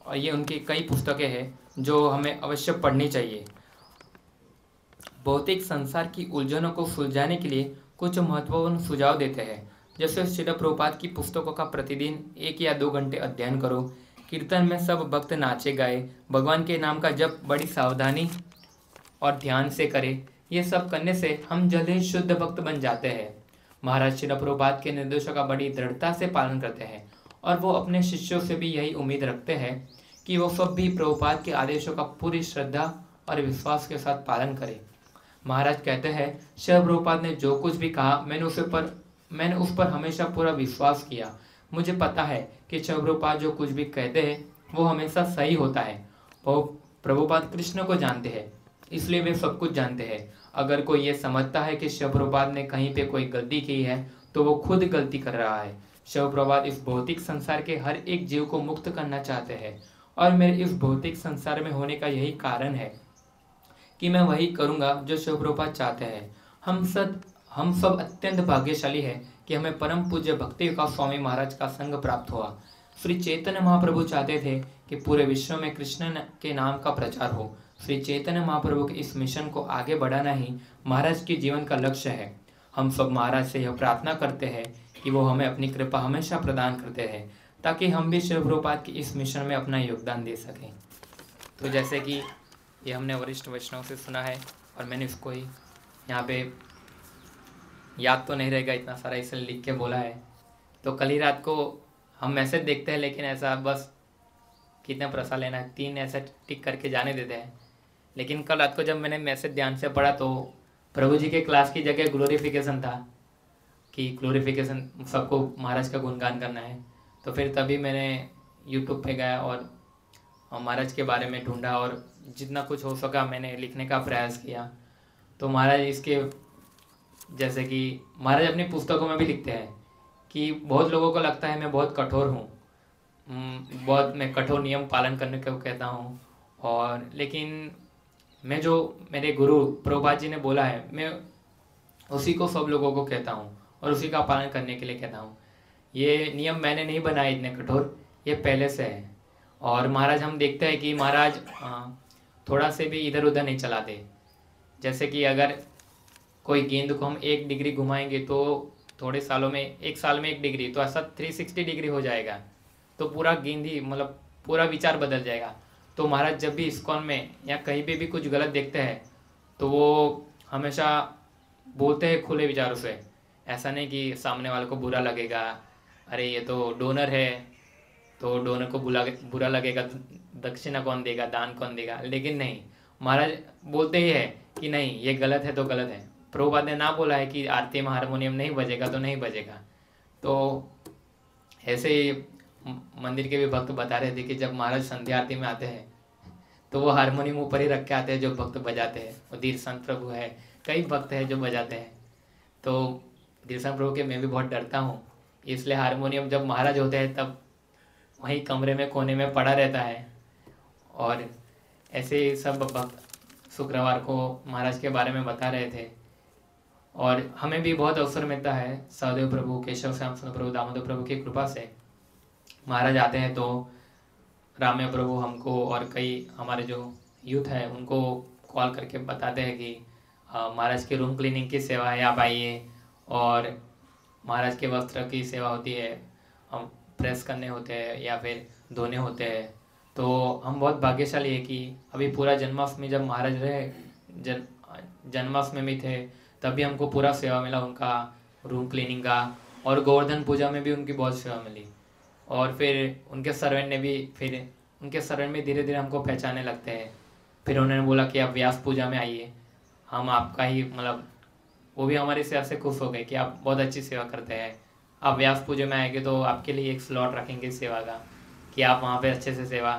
और ये उनकी कई पुस्तकें हैं जो हमें अवश्य पढ़नी चाहिए। भौतिक संसार की उलझनों को सुलझाने के लिए कुछ महत्वपूर्ण सुझाव देते हैं। जैसे श्रील प्रभुपाद की पुस्तकों का प्रतिदिन 1 या 2 घंटे अध्ययन करो। कीर्तन में सब भक्त नाचे गाए, भगवान के नाम का जप बड़ी सावधानी और ध्यान से करें। ये सब करने से हम जल्द ही शुद्ध भक्त बन जाते हैं। महाराज श्रील प्रभुपाद के निर्देशों का बड़ी दृढ़ता से पालन करते हैं और वो अपने शिष्यों से भी यही उम्मीद रखते हैं कि वो सब भी प्रभुपाद के आदेशों का पूरी श्रद्धा और विश्वास के साथ पालन करें। महाराज कहते हैं, श्रील प्रभुपाद ने जो कुछ भी कहा मैंने उस पर हमेशा पूरा विश्वास किया। मुझे पता है कि श्रील प्रभुपाद जो कुछ भी कहते हैं वो हमेशा सही होता है। वो प्रभुपाद कृष्ण को जानते हैं, इसलिए वे सब कुछ जानते हैं। अगर कोई ये समझता है कि श्रील प्रभुपाद ने कहीं पे कोई गलती की है तो वो खुद गलती कर रहा है। श्रील प्रभुपाद इस भौतिक संसार के हर एक जीव को मुक्त करना चाहते हैं और मेरे इस भौतिक संसार में होने का यही कारण है कि मैं वही करूँगा जो श्रील प्रभुपाद चाहते हैं। हम सब अत्यंत भाग्यशाली है कि हमें परम पूज्य भक्ति विकास स्वामी महाराज का संग प्राप्त हुआ। श्री चैतन्य महाप्रभु चाहते थे कि पूरे विश्व में कृष्ण के नाम का प्रचार हो। श्री चैतन्य महाप्रभु के इस मिशन को आगे बढ़ाना ही महाराज के जीवन का लक्ष्य है। हम सब महाराज से यह प्रार्थना करते हैं कि वो हमें अपनी कृपा हमेशा प्रदान करते हैं ताकि हम भी श्रील प्रभुपाद की इस मिशन में अपना योगदान दे सकें। तो जैसे कि ये हमने वरिष्ठ वैष्णव से सुना है और मैंने इसको ही यहाँ पे याद तो नहीं रहेगा इतना सारा इसलिए लिख के बोला है। तो कल ही रात को हम मैसेज देखते हैं लेकिन ऐसा बस कितने प्रसाद लेना है 3 ऐसा टिक करके जाने देते हैं। लेकिन कल रात को जब मैंने मैसेज ध्यान से पढ़ा तो प्रभु जी के क्लास की जगह ग्लोरिफिकेशन था कि ग्लोरिफिकेशन सबको महाराज का गुणगान करना है। तो फिर तभी मैंने यूट्यूब पे गया और महाराज के बारे में ढूंढा और जितना कुछ हो सका मैंने लिखने का प्रयास किया। तो महाराज इसके जैसे कि महाराज अपनी पुस्तकों में भी लिखते हैं कि बहुत लोगों को लगता है मैं बहुत कठोर हूँ, बहुत मैं कठोर नियम पालन करने को कहता हूँ, और लेकिन मैं जो मेरे गुरु प्रभुपाद जी ने बोला है मैं उसी को सब लोगों को कहता हूँ और उसी का पालन करने के लिए कहता हूँ। ये नियम मैंने नहीं बनाए इतने कठोर, ये पहले से है। और महाराज हम देखते हैं कि महाराज थोड़ा से भी इधर उधर नहीं चलाते। जैसे कि अगर कोई गेंद को हम 1 डिग्री घुमाएंगे तो थोड़े सालों में 1 साल में 1 डिग्री, तो ऐसा 360 डिग्री हो जाएगा, तो पूरा गेंद ही मतलब पूरा विचार बदल जाएगा। तो महाराज जब भी इस्कॉन में या कहीं पे भी कुछ गलत देखते हैं तो वो हमेशा बोलते हैं खुले विचारों से। ऐसा नहीं कि सामने वाले को बुरा लगेगा, अरे ये तो डोनर है तो डोनर को बुरा लगेगा, दक्षिणा कौन देगा, दान कौन देगा। लेकिन नहीं, महाराज बोलते ही है कि नहीं ये गलत है तो गलत है। प्रभुपाद ने ना बोला है कि आरती में हारमोनियम नहीं बजेगा तो नहीं बजेगा। तो ऐसे ही मंदिर के भी भक्त बता रहे थे कि जब महाराज संध्या आरती में आते हैं तो वो हारमोनियम ऊपर ही रख के आते हैं जो भक्त बजाते हैं। वो धीरसंत प्रभु है, कई भक्त हैं जो बजाते हैं। तो धीरसंत प्रभु के मैं भी बहुत डरता हूँ, इसलिए हारमोनियम जब महाराज होते हैं तब वहीं कमरे में कोने में पड़ा रहता है। और ऐसे सब भक्त शुक्रवार को महाराज के बारे में बता रहे थे। और हमें भी बहुत अवसर मिलता है सहदेव प्रभु, केशव श्याम सुंदर प्रभु, दामोदर प्रभु की कृपा से महाराज आते हैं तो राम्य प्रभु हमको और कई हमारे जो यूथ है उनको कॉल करके बताते हैं कि महाराज के रूम क्लीनिंग की सेवा है, आप आइए। और महाराज के वस्त्र की सेवा होती है, हम प्रेस करने होते हैं या फिर धोने होते हैं। तो हम बहुत भाग्यशाली है कि अभी पूरा जन्माष्टमी जब महाराज रहे जन्माष्टमी में थे तभी हमको पूरा सेवा मिला उनका रूम क्लीनिंग का, और गोवर्धन पूजा में भी उनकी बहुत सेवा मिली। और फिर उनके सर्वेंट ने भी धीरे धीरे हमको पहचानने लगते हैं। फिर उन्होंने बोला कि आप व्यास पूजा में आइए, हम आपका ही मतलब वो भी हमारी सेवा से खुश हो गए कि आप बहुत अच्छी सेवा करते हैं, आप व्यास पूजा में आएंगे तो आपके लिए एक स्लॉट रखेंगे सेवा का कि आप वहाँ पे अच्छे से सेवा,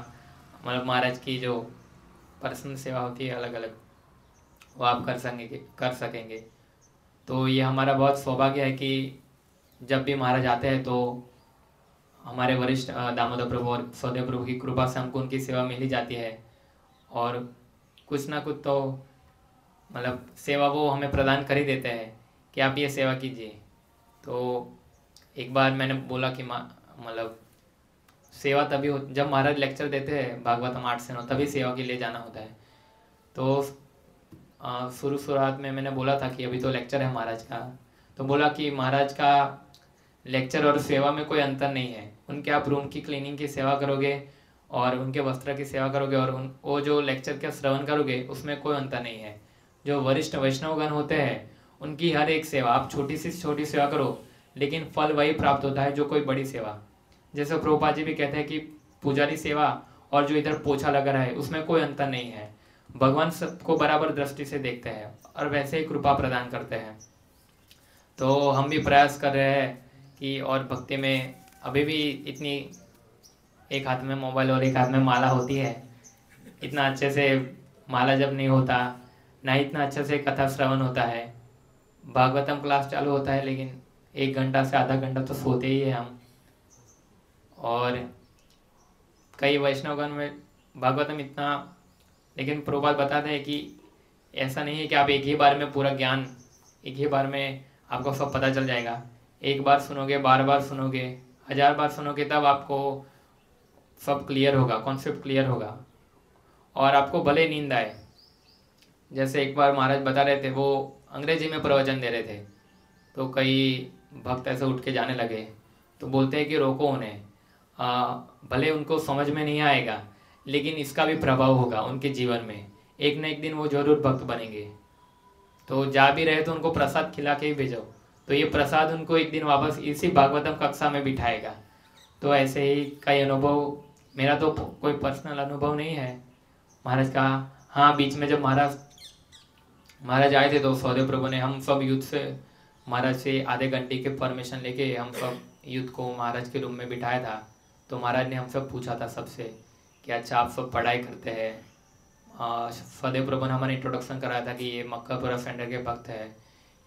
मतलब महाराज की जो पर्सनल सेवा होती है अलग अलग, वो आप कर सकेंगे। तो ये हमारा बहुत सौभाग्य है कि जब भी महाराज आते हैं तो हमारे वरिष्ठ दामोदर प्रभु और सौदेव प्रभु की कृपा से हमको उनकी सेवा मिल ही जाती है, और कुछ ना कुछ तो मतलब सेवा वो हमें प्रदान कर ही देते हैं कि आप ये सेवा कीजिए। तो एक बार मैंने बोला कि मतलब सेवा तभी हो जब महाराज लेक्चर देते हैं भागवतम 8 से 9, तभी सेवा के लिए जाना होता है। तो शुरुआत में मैंने बोला था कि अभी तो लेक्चर है महाराज का, तो बोला कि महाराज का लेक्चर और सेवा में कोई अंतर नहीं है। उनके आप रूम की क्लीनिंग की सेवा करोगे और उनके वस्त्र की सेवा करोगे और वो जो लेक्चर का श्रवण करोगे उसमें कोई अंतर नहीं है। जो वरिष्ठ वैष्णवगण होते हैं उनकी हर एक सेवा आप छोटी से छोटी सेवा करो, लेकिन फल वही प्राप्त होता है जो कोई बड़ी सेवा। जैसे प्रभुपाद जी भी कहते हैं कि पुजारी सेवा और जो इधर पोछा लगा रहा है उसमें कोई अंतर नहीं है। भगवान सबको बराबर दृष्टि से देखते हैं और वैसे ही कृपा प्रदान करते हैं। तो हम भी प्रयास कर रहे हैं कि और भक्ति में अभी भी इतनी, एक हाथ में मोबाइल और एक हाथ में माला होती है, इतना अच्छे से माला जब नहीं होता ना इतना अच्छे से कथा श्रवण होता है, भागवतम क्लास चालू होता है लेकिन 1 घंटा से आधा घंटा तो सोते ही है हम। और कई वैष्णवगण में भागवतम इतना, लेकिन प्रभुपाद बताते हैं कि ऐसा नहीं है कि आप एक ही बार में पूरा ज्ञान, एक ही बार में आपको सब पता चल जाएगा। एक बार सुनोगे, बार बार सुनोगे, 1000 बार सुनोगे, तब आपको सब क्लियर होगा, कॉन्सेप्ट क्लियर होगा और आपको भले नींद आए। जैसे एक बार महाराज बता रहे थे, वो अंग्रेजी में प्रवचन दे रहे थे, तो कई भक्त ऐसे उठ के जाने लगे, तो बोलते हैं कि रोको उन्हें, भले उनको समझ में नहीं आएगा लेकिन इसका भी प्रभाव होगा उनके जीवन में, एक न एक दिन वो जरूर भक्त बनेंगे। तो जा भी रहे तो उनको प्रसाद खिला के ही भेजो, तो ये प्रसाद उनको एक दिन वापस इसी भागवतम कक्षा में बिठाएगा। तो ऐसे ही कई अनुभव, मेरा तो कोई पर्सनल अनुभव नहीं है महाराज का। हाँ, बीच में जब महाराज आए थे तो सौदेव प्रभु ने हम सब यूथ से महाराज से आधे घंटे के परमिशन लेके हम सब यूथ को महाराज के रूम में बिठाया था। तो महाराज ने हम सब पूछा था सबसे कि अच्छा आप सब पढ़ाई करते हैं। सौदेव प्रभु ने हमारा इंट्रोडक्शन कराया था कि ये मक्कापुरा सेंटर के भक्त है,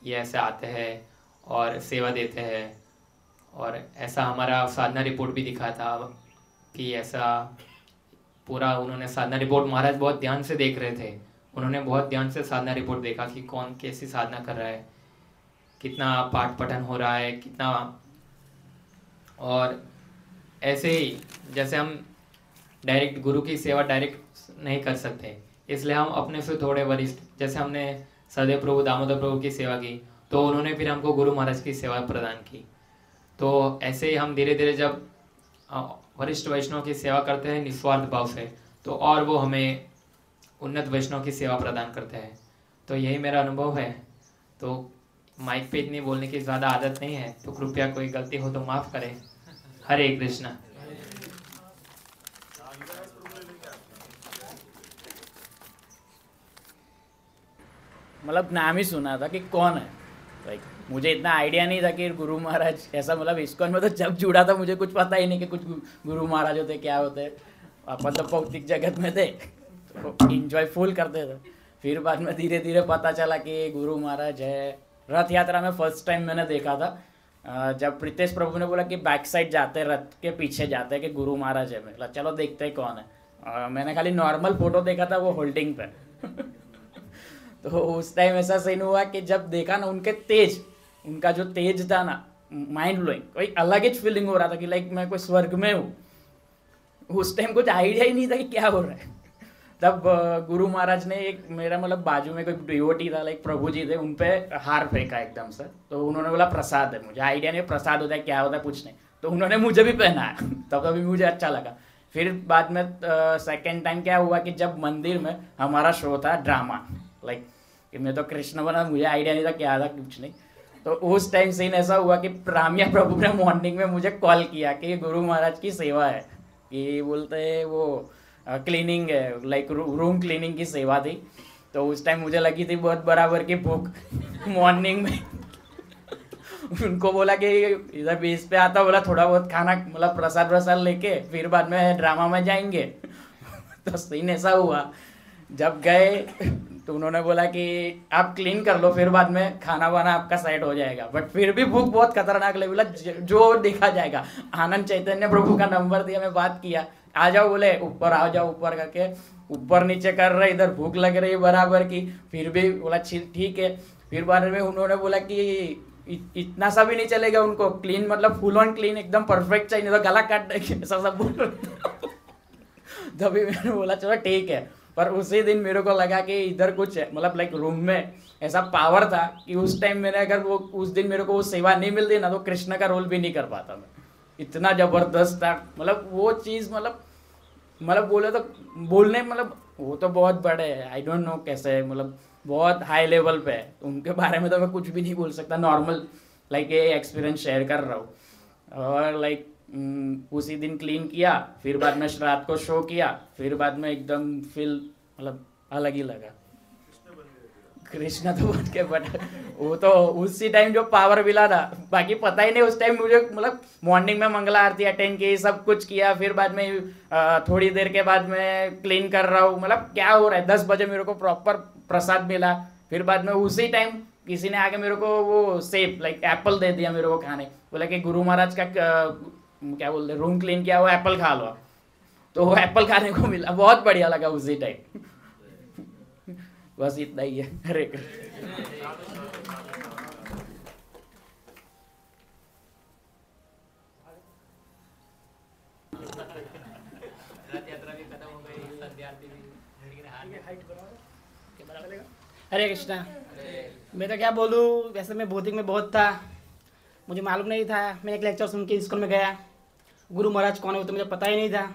ये ऐसे आते हैं और सेवा देते हैं, और ऐसा हमारा साधना रिपोर्ट भी दिखा था कि ऐसा पूरा उन्होंने साधना रिपोर्ट, महाराज बहुत ध्यान से देख रहे थे, उन्होंने बहुत ध्यान से साधना रिपोर्ट देखा कि कौन कैसी साधना कर रहा है, कितना पाठ पठन हो रहा है, कितना। और ऐसे ही जैसे हम डायरेक्ट गुरु की सेवा डायरेक्ट नहीं कर सकते, इसलिए हम अपने से थोड़े वरिष्ठ, जैसे हमने सदैव प्रभु दामोदर प्रभु की सेवा की तो उन्होंने फिर हमको गुरु महाराज की सेवा प्रदान की। तो ऐसे ही हम धीरे धीरे जब वरिष्ठ वैष्णव की सेवा करते हैं निस्वार्थ भाव से, तो और वो हमें उन्नत वैष्णव की सेवा प्रदान करते हैं। तो यही मेरा अनुभव है। तो माइक पे इतनी बोलने की ज़्यादा आदत नहीं है, तो कृपया कोई गलती हो तो माफ़ करें। हरे कृष्णा। मतलब नाम ही सुना था कि कौन है, लाइक मुझे इतना आइडिया नहीं था कि गुरु महाराज ऐसा, मतलब इस्कॉन में तो जब जुड़ा था मुझे कुछ पता ही नहीं कि कुछ गुरु महाराज होते क्या होते। अपन तो भौतिक जगत में थे तो इंजॉय फुल करते थे। फिर बाद में धीरे धीरे पता चला कि गुरु महाराज है। रथ यात्रा में फर्स्ट टाइम मैंने देखा था जब प्रीतेश प्रभु ने बोला कि बैक साइड जाते हैं, रथ के पीछे जाते हैं कि गुरु महाराज है। मैं चलो देखते हैं कौन है। मैंने खाली नॉर्मल फोटो देखा था वो होल्डिंग पे तो उस टाइम ऐसा सीन हुआ कि जब देखा ना उनके तेज, उनका जो तेज था ना, माइंड ब्लोइंग, कोई अलग ही फीलिंग हो रहा था कि लाइक मैं कोई स्वर्ग में हूँ। उस टाइम कुछ आइडिया ही नहीं था कि क्या हो रहा है। तब गुरु महाराज ने एक मेरा मतलब बाजू में कोई डिवोटी था, लाइक प्रभु जी थे, उन पे हार फेंका एकदम से। तो उन्होंने बोला प्रसाद है। मुझे आइडिया नहीं प्रसाद होता है क्या होता है कुछ नहीं, तो उन्होंने मुझे भी पहनाया तब अभी मुझे अच्छा लगा। फिर बाद में सेकेंड टाइम क्या हुआ कि जब मंदिर में हमारा शो था ड्रामा, लाइक मैं तो कृष्ण बना, मुझे आइडिया नहीं था क्या था कुछ नहीं। तो उस टाइम सीन ऐसा हुआ कि रामिया प्रभु ने मॉर्निंग में मुझे कॉल किया कि गुरु महाराज की सेवा है, कि बोलते हैं वो क्लीनिंग है, लाइक रूम क्लीनिंग की सेवा थी। तो उस टाइम मुझे लगी थी बहुत बराबर की भूख मॉर्निंग में। उनको बोला कि इधर बीच पे आता, बोला थोड़ा बहुत खाना मतलब प्रसाद वसाद लेके फिर बाद में ड्रामा में जाएंगे। तो सीन ऐसा हुआ, जब गए तो उन्होंने बोला कि आप क्लीन कर लो फिर बाद में खाना वाना आपका सेट हो जाएगा। बट फिर भी भूख बहुत खतरनाक लगी, बोला जो देखा जाएगा। आनंद चैतन्य प्रभु का नंबर दिया, मैं बात किया, आ जाओ, बोले ऊपर आ जाओ, ऊपर करके ऊपर नीचे कर रहे, इधर भूख लग रही बराबर की, फिर भी बोला ठीक है। फिर बाद में उन्होंने बोला कि इतना सा भी नहीं चलेगा उनको, क्लीन मतलब फुल ऑन क्लीन एकदम परफेक्ट चाहिए, तो गला काट देंगे, ऐसा सब बोल रहे। तभी मैंने बोला चलो ठीक है। पर उसी दिन मेरे को लगा कि इधर कुछ है, मतलब लाइक रूम में ऐसा पावर था कि उस टाइम मैंने अगर वो उस दिन मेरे को वो सेवा नहीं मिलती ना तो कृष्ण का रोल भी नहीं कर पाता मैं, इतना जबरदस्त था। मतलब वो चीज़ मतलब बोले तो बोलने मतलब वो तो बहुत बड़े है, आई डोंट नो कैसे, मतलब बहुत हाई लेवल पे है, उनके बारे में तो मैं कुछ भी नहीं बोल सकता। नॉर्मल लाइक ये एक्सपीरियंस शेयर कर रहा हूँ। और लाइक उसी दिन क्लीन किया, फिर बाद में रात को शो किया, फिर बाद में एकदम फील मतलब अलग ही लगा। कृष्णा तो बन के, बट वो तो उसी टाइम जो पावर मिला था, बाकी पता ही नहीं उस टाइम मुझे। मतलब मॉर्निंग में मंगला आरती अटेंड की, सब कुछ किया, फिर बाद में थोड़ी देर के बाद में क्लीन कर रहा हूँ, मतलब क्या हो रहा है। 10 बजे मेरे को प्रॉपर प्रसाद मिला, फिर बाद में उसी टाइम किसी ने आके मेरे को वो सेब लाइक एप्पल दे दिया मेरे को खाने, बोला कि गुरु महाराज का क्या बोलते रूम क्लीन किया हुआ एप्पल खा लो, तो वो एप्पल खाने को मिला, बहुत बढ़िया लगा उसी टाइम। बस इतना ही है। हरे हरे कृष्णा। मैं तो क्या बोलूँ, वैसे मैं भौतिक में बहुत था, मुझे मालूम नहीं था। मैं एक लेक्चर सुन के स्कूल में गया, गुरु महाराज कौन है वो तो मुझे पता ही नहीं था।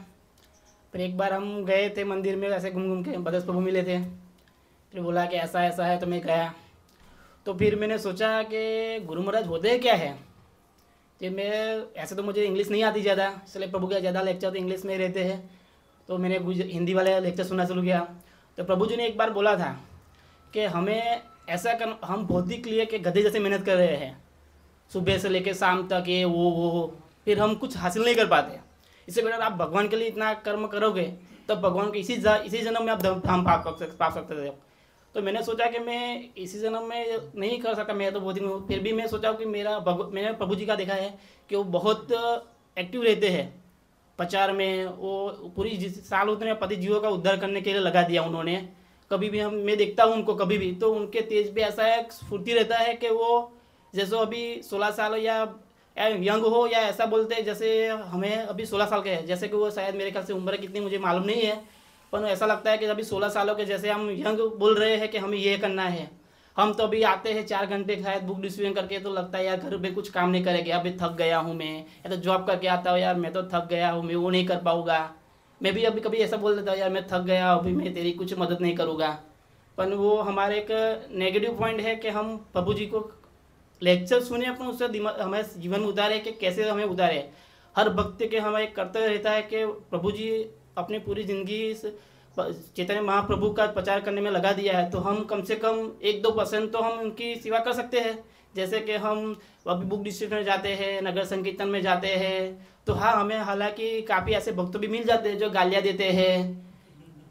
फिर एक बार हम गए थे मंदिर में, ऐसे घूम घूम के बदस प्रभु मिले थे, फिर बोला कि ऐसा ऐसा है, तो मैं गया। तो फिर मैंने सोचा कि गुरु महाराज होते क्या है। तो मैं ऐसे तो मुझे इंग्लिश नहीं आती ज़्यादा, इसलिए प्रभु के ज़्यादा लेक्चर तो इंग्लिश में रहते हैं, तो मैंने हिंदी वाले लेक्चर सुनना शुरू किया। तो प्रभु जी ने एक बार बोला था कि हमें ऐसा कर, हम भौतिक लिए कि गधे जैसे मेहनत कर रहे हैं सुबह से लेकर शाम तक, ये वो फिर हम कुछ हासिल नहीं कर पाते। इससे बेटर आप भगवान के लिए इतना कर्म करोगे तब भगवान को इसी जन्म में आप धाम पा सकते थे। तो मैंने सोचा कि मैं इसी जन्म में नहीं कर सकता, मैं तो भौतिक में। फिर भी मैं सोचा कि मैंने प्रभु जी का देखा है कि वो बहुत एक्टिव रहते हैं प्रचार में, वो पूरी साल उतने पति जीवों का उद्धार करने के लिए लगा दिया उन्होंने। कभी भी मैं देखता हूँ उनको, कभी भी तो उनके तेज भी ऐसा है, स्फूर्ति रहता है कि वो जैसे अभी 16 साल या यंग हो, या ऐसा बोलते हैं जैसे हमें अभी 16 साल के हैं, जैसे कि वो शायद मेरे ख्याल से उम्र कितनी मुझे मालूम नहीं है, पर ऐसा लगता है कि अभी 16 सालों के जैसे हम यंग बोल रहे हैं कि हमें ये करना है। हम तो अभी आते हैं 4 घंटे शायद बुक डिस्कशन करके, तो लगता है यार घर पे कुछ काम नहीं करेंगे, अभी थक गया हूँ मैं, या तो जॉब करके आता हूँ यार मैं तो थक गया हूँ, मैं वो नहीं कर पाऊँगा। मैं भी अभी कभी ऐसा बोल देता हूँ यार मैं थक गया, अभी मैं तेरी कुछ मदद नहीं करूँगा। पर वो हमारे एक नेगेटिव पॉइंट है कि हम प्रभु जी को लेक्चर सुने, अपन उससे हमें जीवन में उतारे कि कैसे हमें उतारे। हर भक्त के हमें एक कर्तव्य रहता है कि प्रभु जी अपनी पूरी ज़िंदगी चैतन्य महाप्रभु का प्रचार करने में लगा दिया है, तो हम कम से कम 1-2% तो हम उनकी सेवा कर सकते हैं। जैसे कि हम अभी बुक डिस्ट्रिक्ट में जाते हैं, नगर संकीर्तन में जाते हैं, तो हाँ हमें हालांकि काफ़ी ऐसे भक्त भी मिल जाते हैं जो गालियाँ देते हैं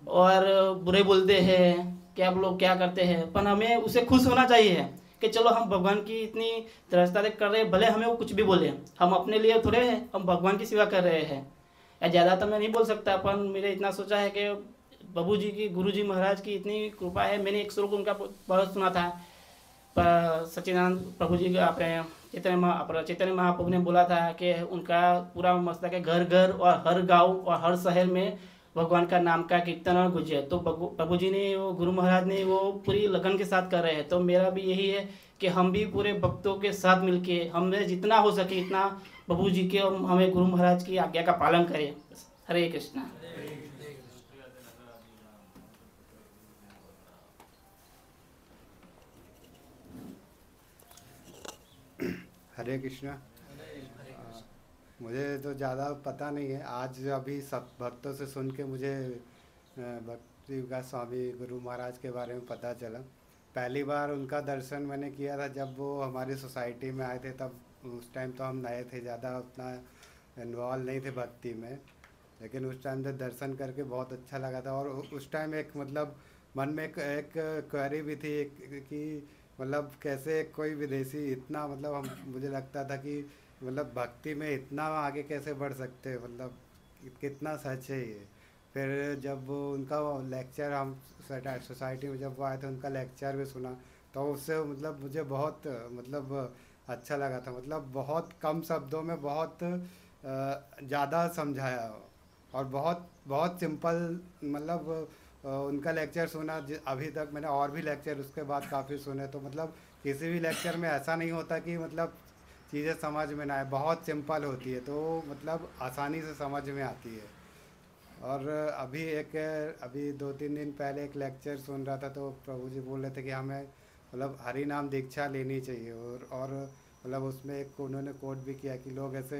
और बुरे बोलते हैं कि आप लोग क्या करते हैं, पर हमें उसे खुश होना चाहिए कि चलो हम भगवान की इतनी दृढ़ता कर रहे हैं, भले हमें वो कुछ भी बोले, हम अपने लिए थोड़े हैं, हम भगवान की सेवा कर रहे हैं। या ज़्यादा तो मैं नहीं बोल सकता, पर मैंने इतना सोचा है कि प्रभु जी की, गुरु जी महाराज की इतनी कृपा है। मैंने एक श्लोक उनका बहुत सुना था, पर सच्चिदानंद प्रभु जी का अपने चैतन्य महाप्रभु ने बोला था कि उनका पूरा मस्तक है घर घर और हर गाँव और हर शहर में भगवान का नाम का कीर्तन और गुजे। तो प्रभु जी ने, वो गुरु महाराज ने वो पूरी लगन के साथ कर रहे हैं। तो मेरा भी यही है कि हम भी पूरे भक्तों के साथ मिलके हमें जितना हो सके इतना प्रभु जी के, हमें गुरु महाराज की आज्ञा का पालन करें। हरे कृष्णा। हरे कृष्णा। मुझे तो ज़्यादा पता नहीं है, आज अभी सब भक्तों से सुन के मुझे भक्ति विकास स्वामी गुरु महाराज के बारे में पता चला। पहली बार उनका दर्शन मैंने किया था जब वो हमारी सोसाइटी में आए थे, तब उस टाइम तो हम नए थे, ज़्यादा उतना इन्वॉल्व नहीं थे भक्ति में, लेकिन उस टाइम तो दर्शन करके बहुत अच्छा लगा था। और उस टाइम एक मतलब मन में एक क्वेरी भी थी कि मतलब कैसे कोई विदेशी इतना मतलब मुझे लगता था कि मतलब भक्ति में इतना आगे कैसे बढ़ सकते हैं, मतलब कितना सच है ये। फिर जब वो उनका लेक्चर हम सोसाइटी में जब वो आए थे, उनका लेक्चर भी सुना, तो उससे मतलब मुझे बहुत मतलब अच्छा लगा था। मतलब बहुत कम शब्दों में बहुत ज़्यादा समझाया और बहुत बहुत सिंपल मतलब उनका लेक्चर सुना। अभी तक मैंने और भी लेक्चर उसके बाद काफ़ी सुने, तो मतलब किसी भी लेक्चर में ऐसा नहीं होता कि मतलब चीज़ें समझ में ना आए, बहुत सिंपल होती है, तो मतलब आसानी से समझ में आती है। और अभी 2-3 दिन पहले एक लेक्चर सुन रहा था, तो प्रभु जी बोल रहे थे कि हमें मतलब हरि नाम दीक्षा लेनी चाहिए। और मतलब उसमें एक उन्होंने कोट भी किया कि लोग ऐसे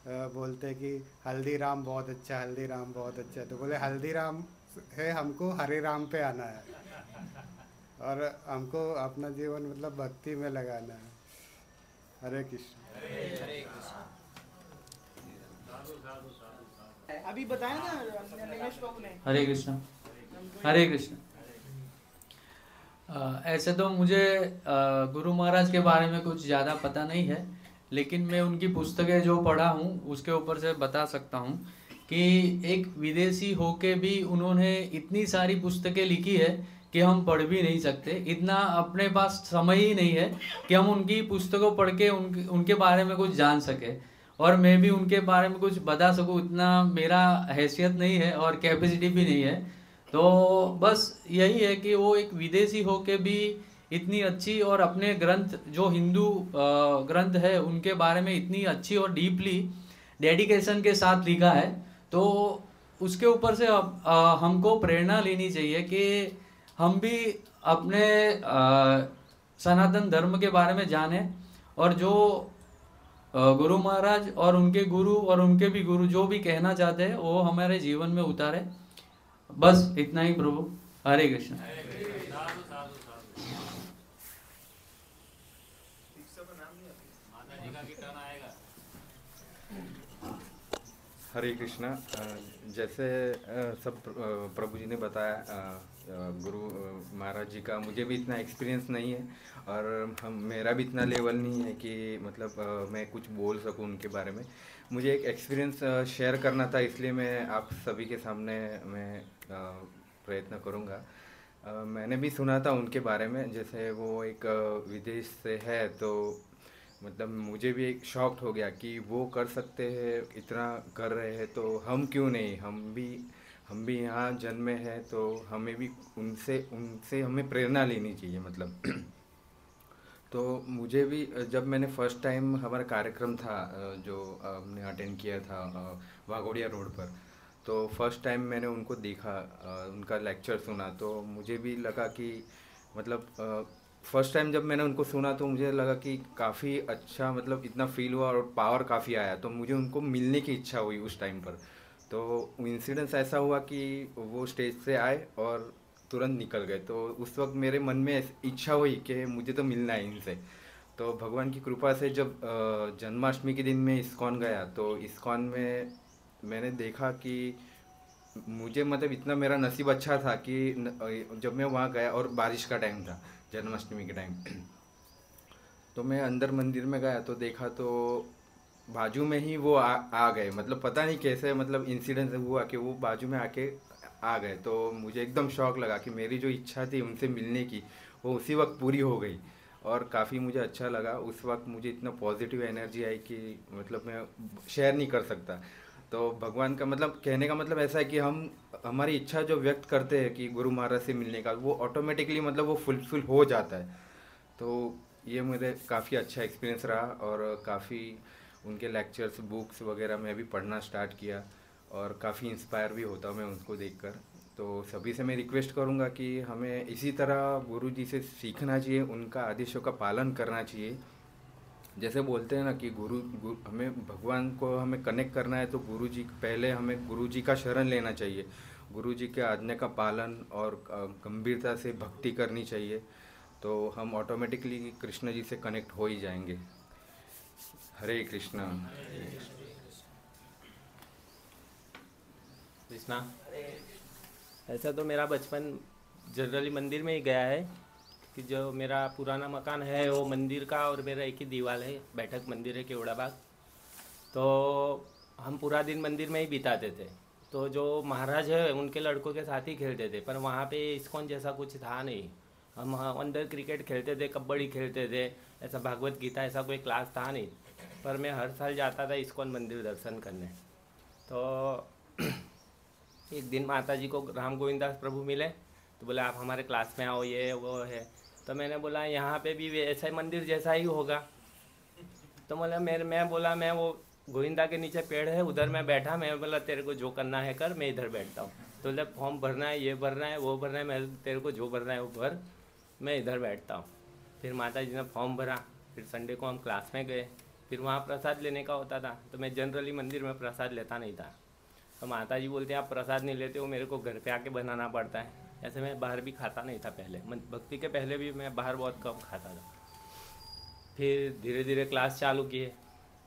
बोलते हैं कि हल्दीराम बहुत अच्छा, हल्दीराम बहुत अच्छा है, तो बोले हल्दीराम है, हमको हरे राम पे आना है और हमको अपना जीवन मतलब भक्ति में लगाना है। हरे कृष्ण। अभी बताया ना निमेश बाबू ने। हरे कृष्ण। हरे कृष्ण। ऐसे तो मुझे गुरु महाराज के बारे में कुछ ज़्यादा पता नहीं है, लेकिन मैं उनकी पुस्तकें जो पढ़ा हूँ उसके ऊपर से बता सकता हूँ कि एक विदेशी होके भी उन्होंने इतनी सारी पुस्तकें लिखी है कि हम पढ़ भी नहीं सकते। इतना अपने पास समय ही नहीं है कि हम उनकी पुस्तकों पढ़ के उनके बारे में कुछ जान सके, और मैं भी उनके बारे में कुछ बता सकूं इतना मेरा हैसियत नहीं है और कैपेसिटी भी नहीं है। तो बस यही है कि वो एक विदेशी होके भी इतनी अच्छी और अपने ग्रंथ जो हिंदू ग्रंथ है उनके बारे में इतनी अच्छी और डीपली डेडिकेशन के साथ लिखा है, तो उसके ऊपर से हमको प्रेरणा लेनी चाहिए कि हम भी अपने सनातन धर्म के बारे में जानें, और जो गुरु महाराज और उनके गुरु और उनके भी गुरु जो भी कहना चाहते हैं वो हमारे जीवन में उतारे। बस इतना ही प्रभु। हरे कृष्ण। हरे कृष्णा। जैसे सब प्रभु जी ने बताया गुरु महाराज जी का, मुझे भी इतना एक्सपीरियंस नहीं है और मेरा भी इतना लेवल नहीं है कि मतलब मैं कुछ बोल सकूं उनके बारे में। मुझे एक एक्सपीरियंस शेयर करना था, इसलिए मैं आप सभी के सामने मैं प्रयत्न करूंगा। मैंने भी सुना था उनके बारे में, जैसे वो एक विदेश से है, तो मतलब मुझे भी एक शॉक्ड हो गया कि वो कर सकते हैं, इतना कर रहे हैं, तो हम क्यों नहीं। हम भी यहाँ जन्मे हैं, तो हमें भी उनसे हमें प्रेरणा लेनी चाहिए मतलब। तो मुझे भी जब मैंने फर्स्ट टाइम हमारा कार्यक्रम था जो हमने अटेंड किया था वाघोड़िया रोड पर, तो फर्स्ट टाइम मैंने उनको देखा, उनका लेक्चर सुना, तो मुझे भी लगा कि मतलब फर्स्ट टाइम जब मैंने उनको सुना तो मुझे लगा कि काफ़ी अच्छा मतलब इतना फील हुआ और पावर काफ़ी आया, तो मुझे उनको मिलने की इच्छा हुई उस टाइम पर। तो इंसिडेंस ऐसा हुआ कि वो स्टेज से आए और तुरंत निकल गए, तो उस वक्त मेरे मन में इच्छा हुई कि मुझे तो मिलना है इनसे। तो भगवान की कृपा से जब जन्माष्टमी के दिन में इस्कॉन गया, तो इस्कॉन में मैंने देखा कि मुझे मतलब इतना मेरा नसीब अच्छा था कि जब मैं वहाँ गया और बारिश का टाइम था, जन्माष्टमी के टाइम, तो मैं अंदर मंदिर में गया तो देखा तो बाजू में ही वो आ गए। मतलब पता नहीं कैसे मतलब इंसिडेंस हुआ कि वो बाजू में आके आ गए, तो मुझे एकदम शौक लगा कि मेरी जो इच्छा थी उनसे मिलने की वो उसी वक्त पूरी हो गई, और काफ़ी मुझे अच्छा लगा। उस वक्त मुझे इतना पॉजिटिव एनर्जी आई कि मतलब मैं शेयर नहीं कर सकता। तो भगवान का मतलब कहने का मतलब ऐसा है कि हम हमारी इच्छा जो व्यक्त करते हैं कि गुरु महाराज से मिलने का, वो ऑटोमेटिकली मतलब वो फुलफिल हो जाता है। तो ये मेरे काफ़ी अच्छा एक्सपीरियंस रहा, और काफ़ी उनके लेक्चर्स बुक्स वगैरह मैं भी पढ़ना स्टार्ट किया, और काफ़ी इंस्पायर भी होता हूँ मैं उनको देखकर। तो सभी से मैं रिक्वेस्ट करूँगा कि हमें इसी तरह गुरु जी से सीखना चाहिए, उनका आदेशों का पालन करना चाहिए। जैसे बोलते हैं ना कि हमें भगवान को हमें कनेक्ट करना है, तो गुरु जी पहले हमें गुरु जी का शरण लेना चाहिए, गुरु जी के आज्ञा का पालन और गंभीरता से भक्ति करनी चाहिए, तो हम ऑटोमेटिकली कृष्ण जी से कनेक्ट हो ही जाएंगे। हरे कृष्णा। कृष्णा। ऐसा तो मेरा बचपन जनरली मंदिर में ही गया है कि जो मेरा पुराना मकान है वो मंदिर का और मेरा एक ही दीवार है, बैठक मंदिर है केवड़ा बाग। तो हम पूरा दिन मंदिर में ही बिताते थे। तो जो महाराज है उनके लड़कों के साथ ही खेलते थे, पर वहाँ पे इस्कॉन जैसा कुछ था नहीं। हम अंदर क्रिकेट खेलते थे, कबड्डी खेलते थे, ऐसा भागवत गीता ऐसा कोई क्लास था नहीं। पर मैं हर साल जाता था इस्कॉन मंदिर दर्शन करने। तो एक दिन माता जी को राम गोविंद दास प्रभु मिले, तो बोले आप हमारे क्लास में आओ, ये वो है। तो मैंने बोला यहाँ पे भी ऐसा मंदिर जैसा ही होगा। तो मैं बोला मैं वो गोविंदा के नीचे पेड़ है उधर मैं बैठा, मैं बोला तेरे को जो करना है कर, मैं इधर बैठता हूँ। तो बोले फॉर्म भरना है, ये भरना है, वो भरना है, मैं तेरे को जो भरना है वो भर, मैं इधर बैठता हूँ। फिर माता जी ने फॉर्म भरा। फिर संडे को हम क्लास में गए। फिर वहाँ प्रसाद लेने का होता था, तो मैं जनरली मंदिर में प्रसाद लेता नहीं था। तो माता जी बोलते आप प्रसाद नहीं लेते हो, मेरे को घर पे आके बनाना पड़ता है। ऐसे मैं बाहर भी खाता नहीं था पहले, भक्ति के पहले भी मैं बाहर बहुत कम खाता था। फिर धीरे धीरे क्लास चालू किए।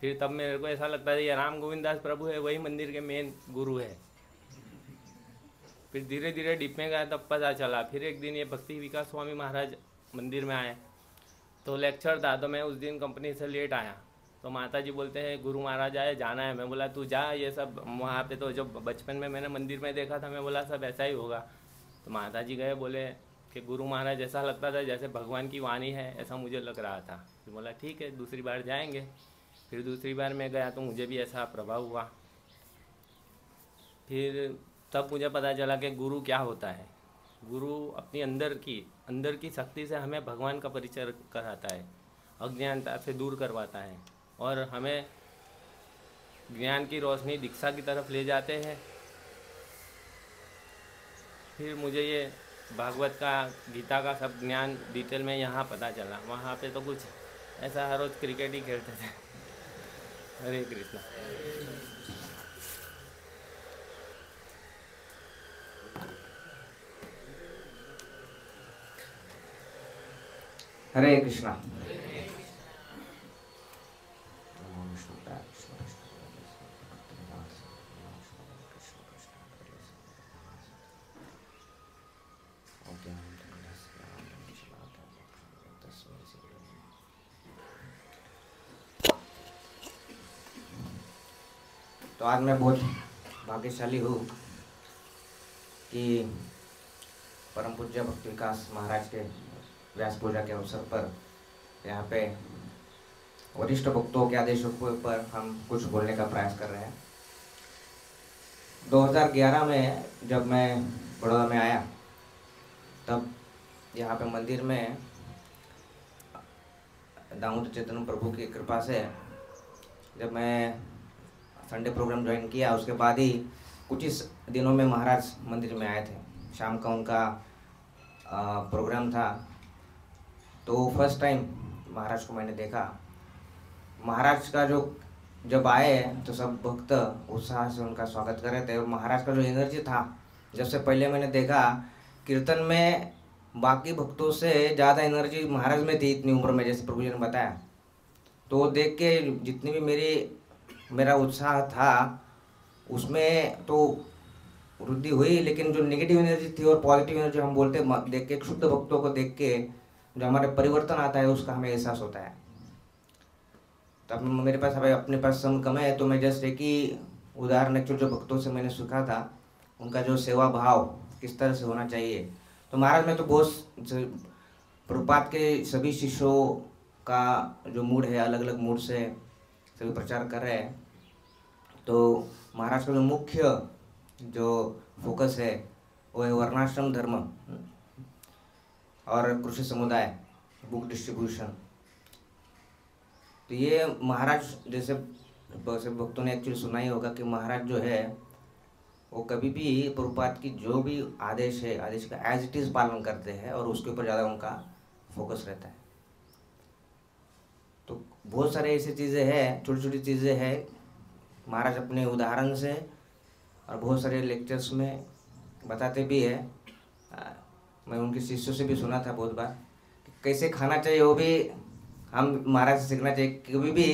फिर तब मेरे को ऐसा लगता था ये राम गोविंद दास प्रभु है, वही मंदिर के मेन गुरु है। फिर धीरे धीरे डीप में गया तब पता चला। फिर एक दिन ये भक्ति विकास स्वामी महाराज मंदिर में आए, तो लेक्चर था। तो मैं उस दिन कंपनी से लेट आया, तो माता जी बोलते हैं गुरु महाराज आए, जाना है। मैं बोला तू जा, ये सब वहाँ पे तो जो बचपन में मैंने मंदिर में देखा था, मैं बोला सब ऐसा ही होगा। तो माता जी गए, बोले कि गुरु महाराज ऐसा लगता था जैसे भगवान की वाणी है, ऐसा मुझे लग रहा था। फिर बोला ठीक है दूसरी बार जाएंगे। फिर दूसरी बार मैं गया तो मुझे भी ऐसा प्रभाव हुआ। फिर तब मुझे पता चला कि गुरु क्या होता है। गुरु अपनी अंदर की शक्ति से हमें भगवान का परिचय कराता है, अज्ञानता से दूर करवाता है और हमें ज्ञान की रोशनी दीक्षा की तरफ ले जाते हैं। फिर मुझे ये भागवत का, गीता का सब ज्ञान डिटेल में यहाँ पता चला। वहाँ पे तो कुछ ऐसा हर रोज़ क्रिकेट ही खेलते थे। हरे कृष्णा। हरे कृष्णा। तो आज मैं बहुत भाग्यशाली हूँ कि परम पूज्य भक्ति विकास महाराज के व्यास पूजा के अवसर पर यहाँ पे वरिष्ठ भक्तों के आदेशों पर हम कुछ बोलने का प्रयास कर रहे हैं। 2011 में जब मैं बड़ौदा में आया, तब यहाँ पे मंदिर में दामोदर चैतन्य प्रभु की कृपा से जब मैं संडे प्रोग्राम ज्वाइन किया, उसके बाद ही कुछ ही दिनों में महाराज मंदिर में आए थे। शाम का उनका प्रोग्राम था, तो फर्स्ट टाइम महाराज को मैंने देखा। महाराज का जो जब आए तो सब भक्त उत्साह से उनका स्वागत कर रहे थे। और महाराज का जो एनर्जी था, जब से पहले मैंने देखा कीर्तन में बाकी भक्तों से ज़्यादा एनर्जी महाराज में थी इतनी उम्र में, जैसे प्रभु जी ने बताया। तो देख के जितनी भी मेरा उत्साह था उसमें तो वृद्धि हुई, लेकिन जो नेगेटिव एनर्जी थी और पॉजिटिव एनर्जी हम बोलते देख के, शुद्ध भक्तों को देख के जो हमारे परिवर्तन आता है उसका हमें एहसास होता है। तो अब मेरे पास अपने पास समय कम है, तो मैं जस्ट एक ही उदाहरण एक्चुअल जो भक्तों से मैंने सीखा था, उनका जो सेवा भाव किस तरह से होना चाहिए। तो महाराज में तो बहुत प्रभुपाद के सभी शिष्यों का जो मूड है, अलग अलग मूड से सभी प्रचार कर रहे हैं। तो महाराज का जो मुख्य जो फोकस है वो है वर्णाश्रम धर्म और कृषि समुदाय, बुक डिस्ट्रीब्यूशन। तो ये महाराज जैसे भक्तों ने एक्चुअली सुना ही होगा कि महाराज जो है वो कभी भी प्रभुपाद की जो भी आदेश है, आदेश का एज इट इज़ पालन करते हैं और उसके ऊपर ज़्यादा उनका फोकस रहता है। तो बहुत सारे ऐसी चीज़ें हैं, छोटी छोटी चीज़ें हैं, महाराज अपने उदाहरण से और बहुत सारे लेक्चर्स में बताते भी है। मैं उनके शिष्यों से भी सुना था बहुत बार कि कैसे खाना चाहिए, वो भी हम महाराज से सीखना चाहिए। कभी भी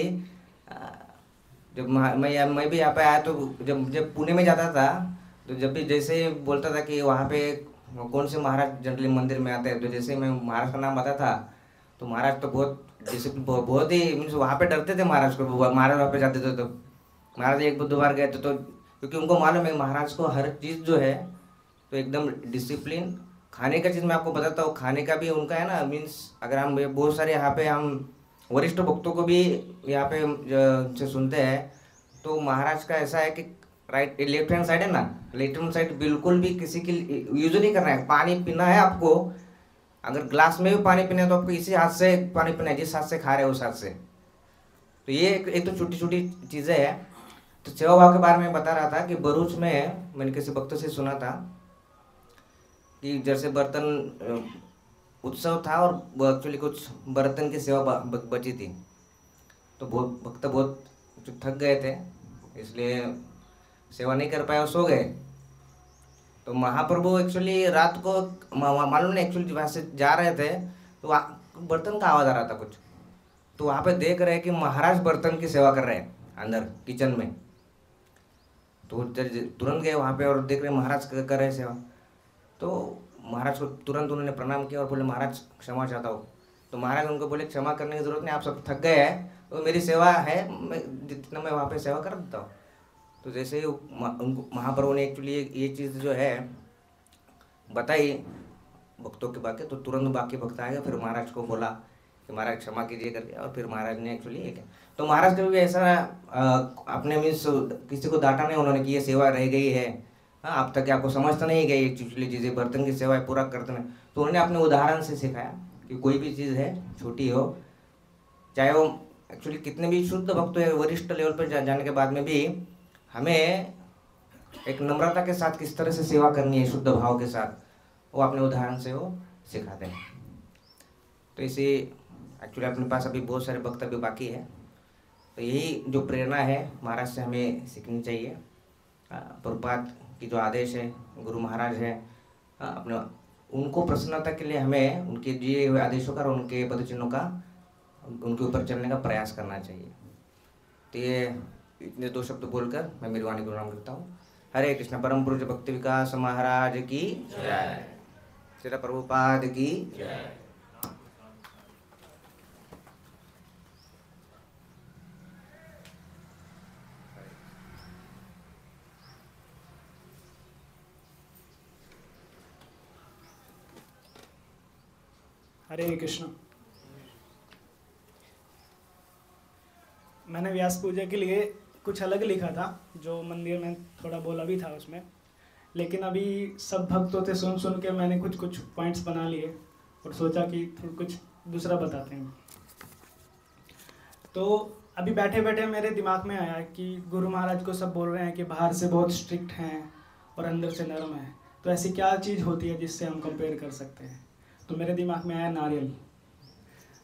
जब मैं भी यहाँ पे आया तो जब पुणे में जाता था तो जब भी जैसे ही बोलता था कि वहाँ पे कौन से महाराज जनरली मंदिर में आते हैं, तो जैसे मैं महाराज का नाम आता था तो महाराज तो बहुत डिसिप्लिन, बहुत ही मीन्स वहाँ पे डरते थे महाराज को। महाराज वहाँ पे जाते थे तो महाराज एक दो बार गए तो क्योंकि उनको मालूम है महाराज को हर चीज़ जो है तो एकदम डिसिप्लिन। खाने का चीज़ मैं आपको बताता हूँ, खाने का भी उनका है ना, मीन्स अगर हम बहुत सारे यहाँ पे हम वरिष्ठ भक्तों को भी यहाँ पे से सुनते हैं तो महाराज का ऐसा है कि राइट लेफ्ट हैंड साइड है ना, लेफ्ट हैंड साइड बिल्कुल भी किसी की यूज नहीं करना है। पानी पीना है आपको, अगर ग्लास में भी पानी पीना है तो आपको इसी हाथ से पानी पीना है, जिस हाथ से खा रहे हो उस हाथ से। तो ये एक तो छोटी छोटी चीज़ें हैं। तो सेवा भाव के बारे में बता रहा था कि भरूच में मैंने किसी भक्त से सुना था कि जैसे बर्तन उत्सव था और एक्चुअली कुछ बर्तन की सेवा बची थी, तो बहुत भक्त बहुत थक गए थे इसलिए सेवा नहीं कर पाए और सो गए। तो महाप्रभु एक्चुअली रात को मालूम नहीं एक्चुअली वहाँ से जा रहे थे तो बर्तन का आवाज़ आ रहा था कुछ, तो वहाँ पे देख रहे हैं कि महाराज बर्तन की सेवा कर रहे हैं अंदर किचन में। तो तुरंत गए वहाँ पे और देख रहे महाराज कर रहे सेवा। तो महाराज को तुरंत उन्होंने प्रणाम किया और बोले महाराज क्षमा चाहता हूँ। तो महाराज उनको बोले क्षमा करने की ज़रूरत नहीं, आप सब थक गए हैं तो मेरी सेवा है, मैं जितना मैं वहाँ पे सेवा कर देता हूँ। तो जैसे ही उनको महाप्रभु ने एक्चुअली ये चीज़ जो है बताई भक्तों के बाकी, तो तुरंत बाकी भक्त आ गए, फिर महाराज को बोला कि महाराज क्षमा कीजिए करके, और फिर महाराज ने एक्चुअली ये किया। तो महाराज ने भी ऐसा अपने मीन्स किसी को डांटा नहीं उन्होंने कि ये सेवा रह गई है, हाँ अब तक आपको समझ तो नहीं गई एक्चुअली चीज़ें, बर्तन की सेवा पूरा करते नहीं। तो उन्होंने अपने उदाहरण से सिखाया कि कोई भी चीज़ है छोटी हो, चाहे वो एक्चुअली कितने भी शुद्ध भक्त है, वरिष्ठ लेवल पर जाने के बाद में भी हमें एक नम्रता के साथ किस तरह से सेवा करनी है शुद्ध भाव के साथ, वो अपने उदाहरण से वो सिखाते हैं। तो इसी एक्चुअली अपने पास अभी बहुत सारे भक्त अभी बाकी है, तो यही जो प्रेरणा है महाराज से हमें सीखनी चाहिए। प्रभुपाद की जो आदेश है, गुरु महाराज है, अपने उनको प्रसन्नता के लिए हमें उनके दिए हुए आदेशों का और उनके पदचिन्हों का उनके ऊपर चलने का प्रयास करना चाहिए। तो ये इतने दो शब्द बोलकर मैं मेरी वाणी को विराम करता हूँ। हरे कृष्ण। परम पूज्य भक्ति विकास महाराज की जय। श्री प्रभुपाद की जय। हरे कृष्ण। मैंने व्यास पूजा के लिए कुछ अलग लिखा था, जो मंदिर में थोड़ा बोला भी था उसमें, लेकिन अभी सब भक्तों से सुन सुन के मैंने कुछ कुछ पॉइंट्स बना लिए और सोचा कि कुछ दूसरा बताते हैं। तो अभी बैठे बैठे मेरे दिमाग में आया कि गुरु महाराज को सब बोल रहे हैं कि बाहर से बहुत स्ट्रिक्ट हैं और अंदर से नरम है, तो ऐसी क्या चीज़ होती है जिससे हम कंपेयर कर सकते हैं। तो मेरे दिमाग में आया नारियल।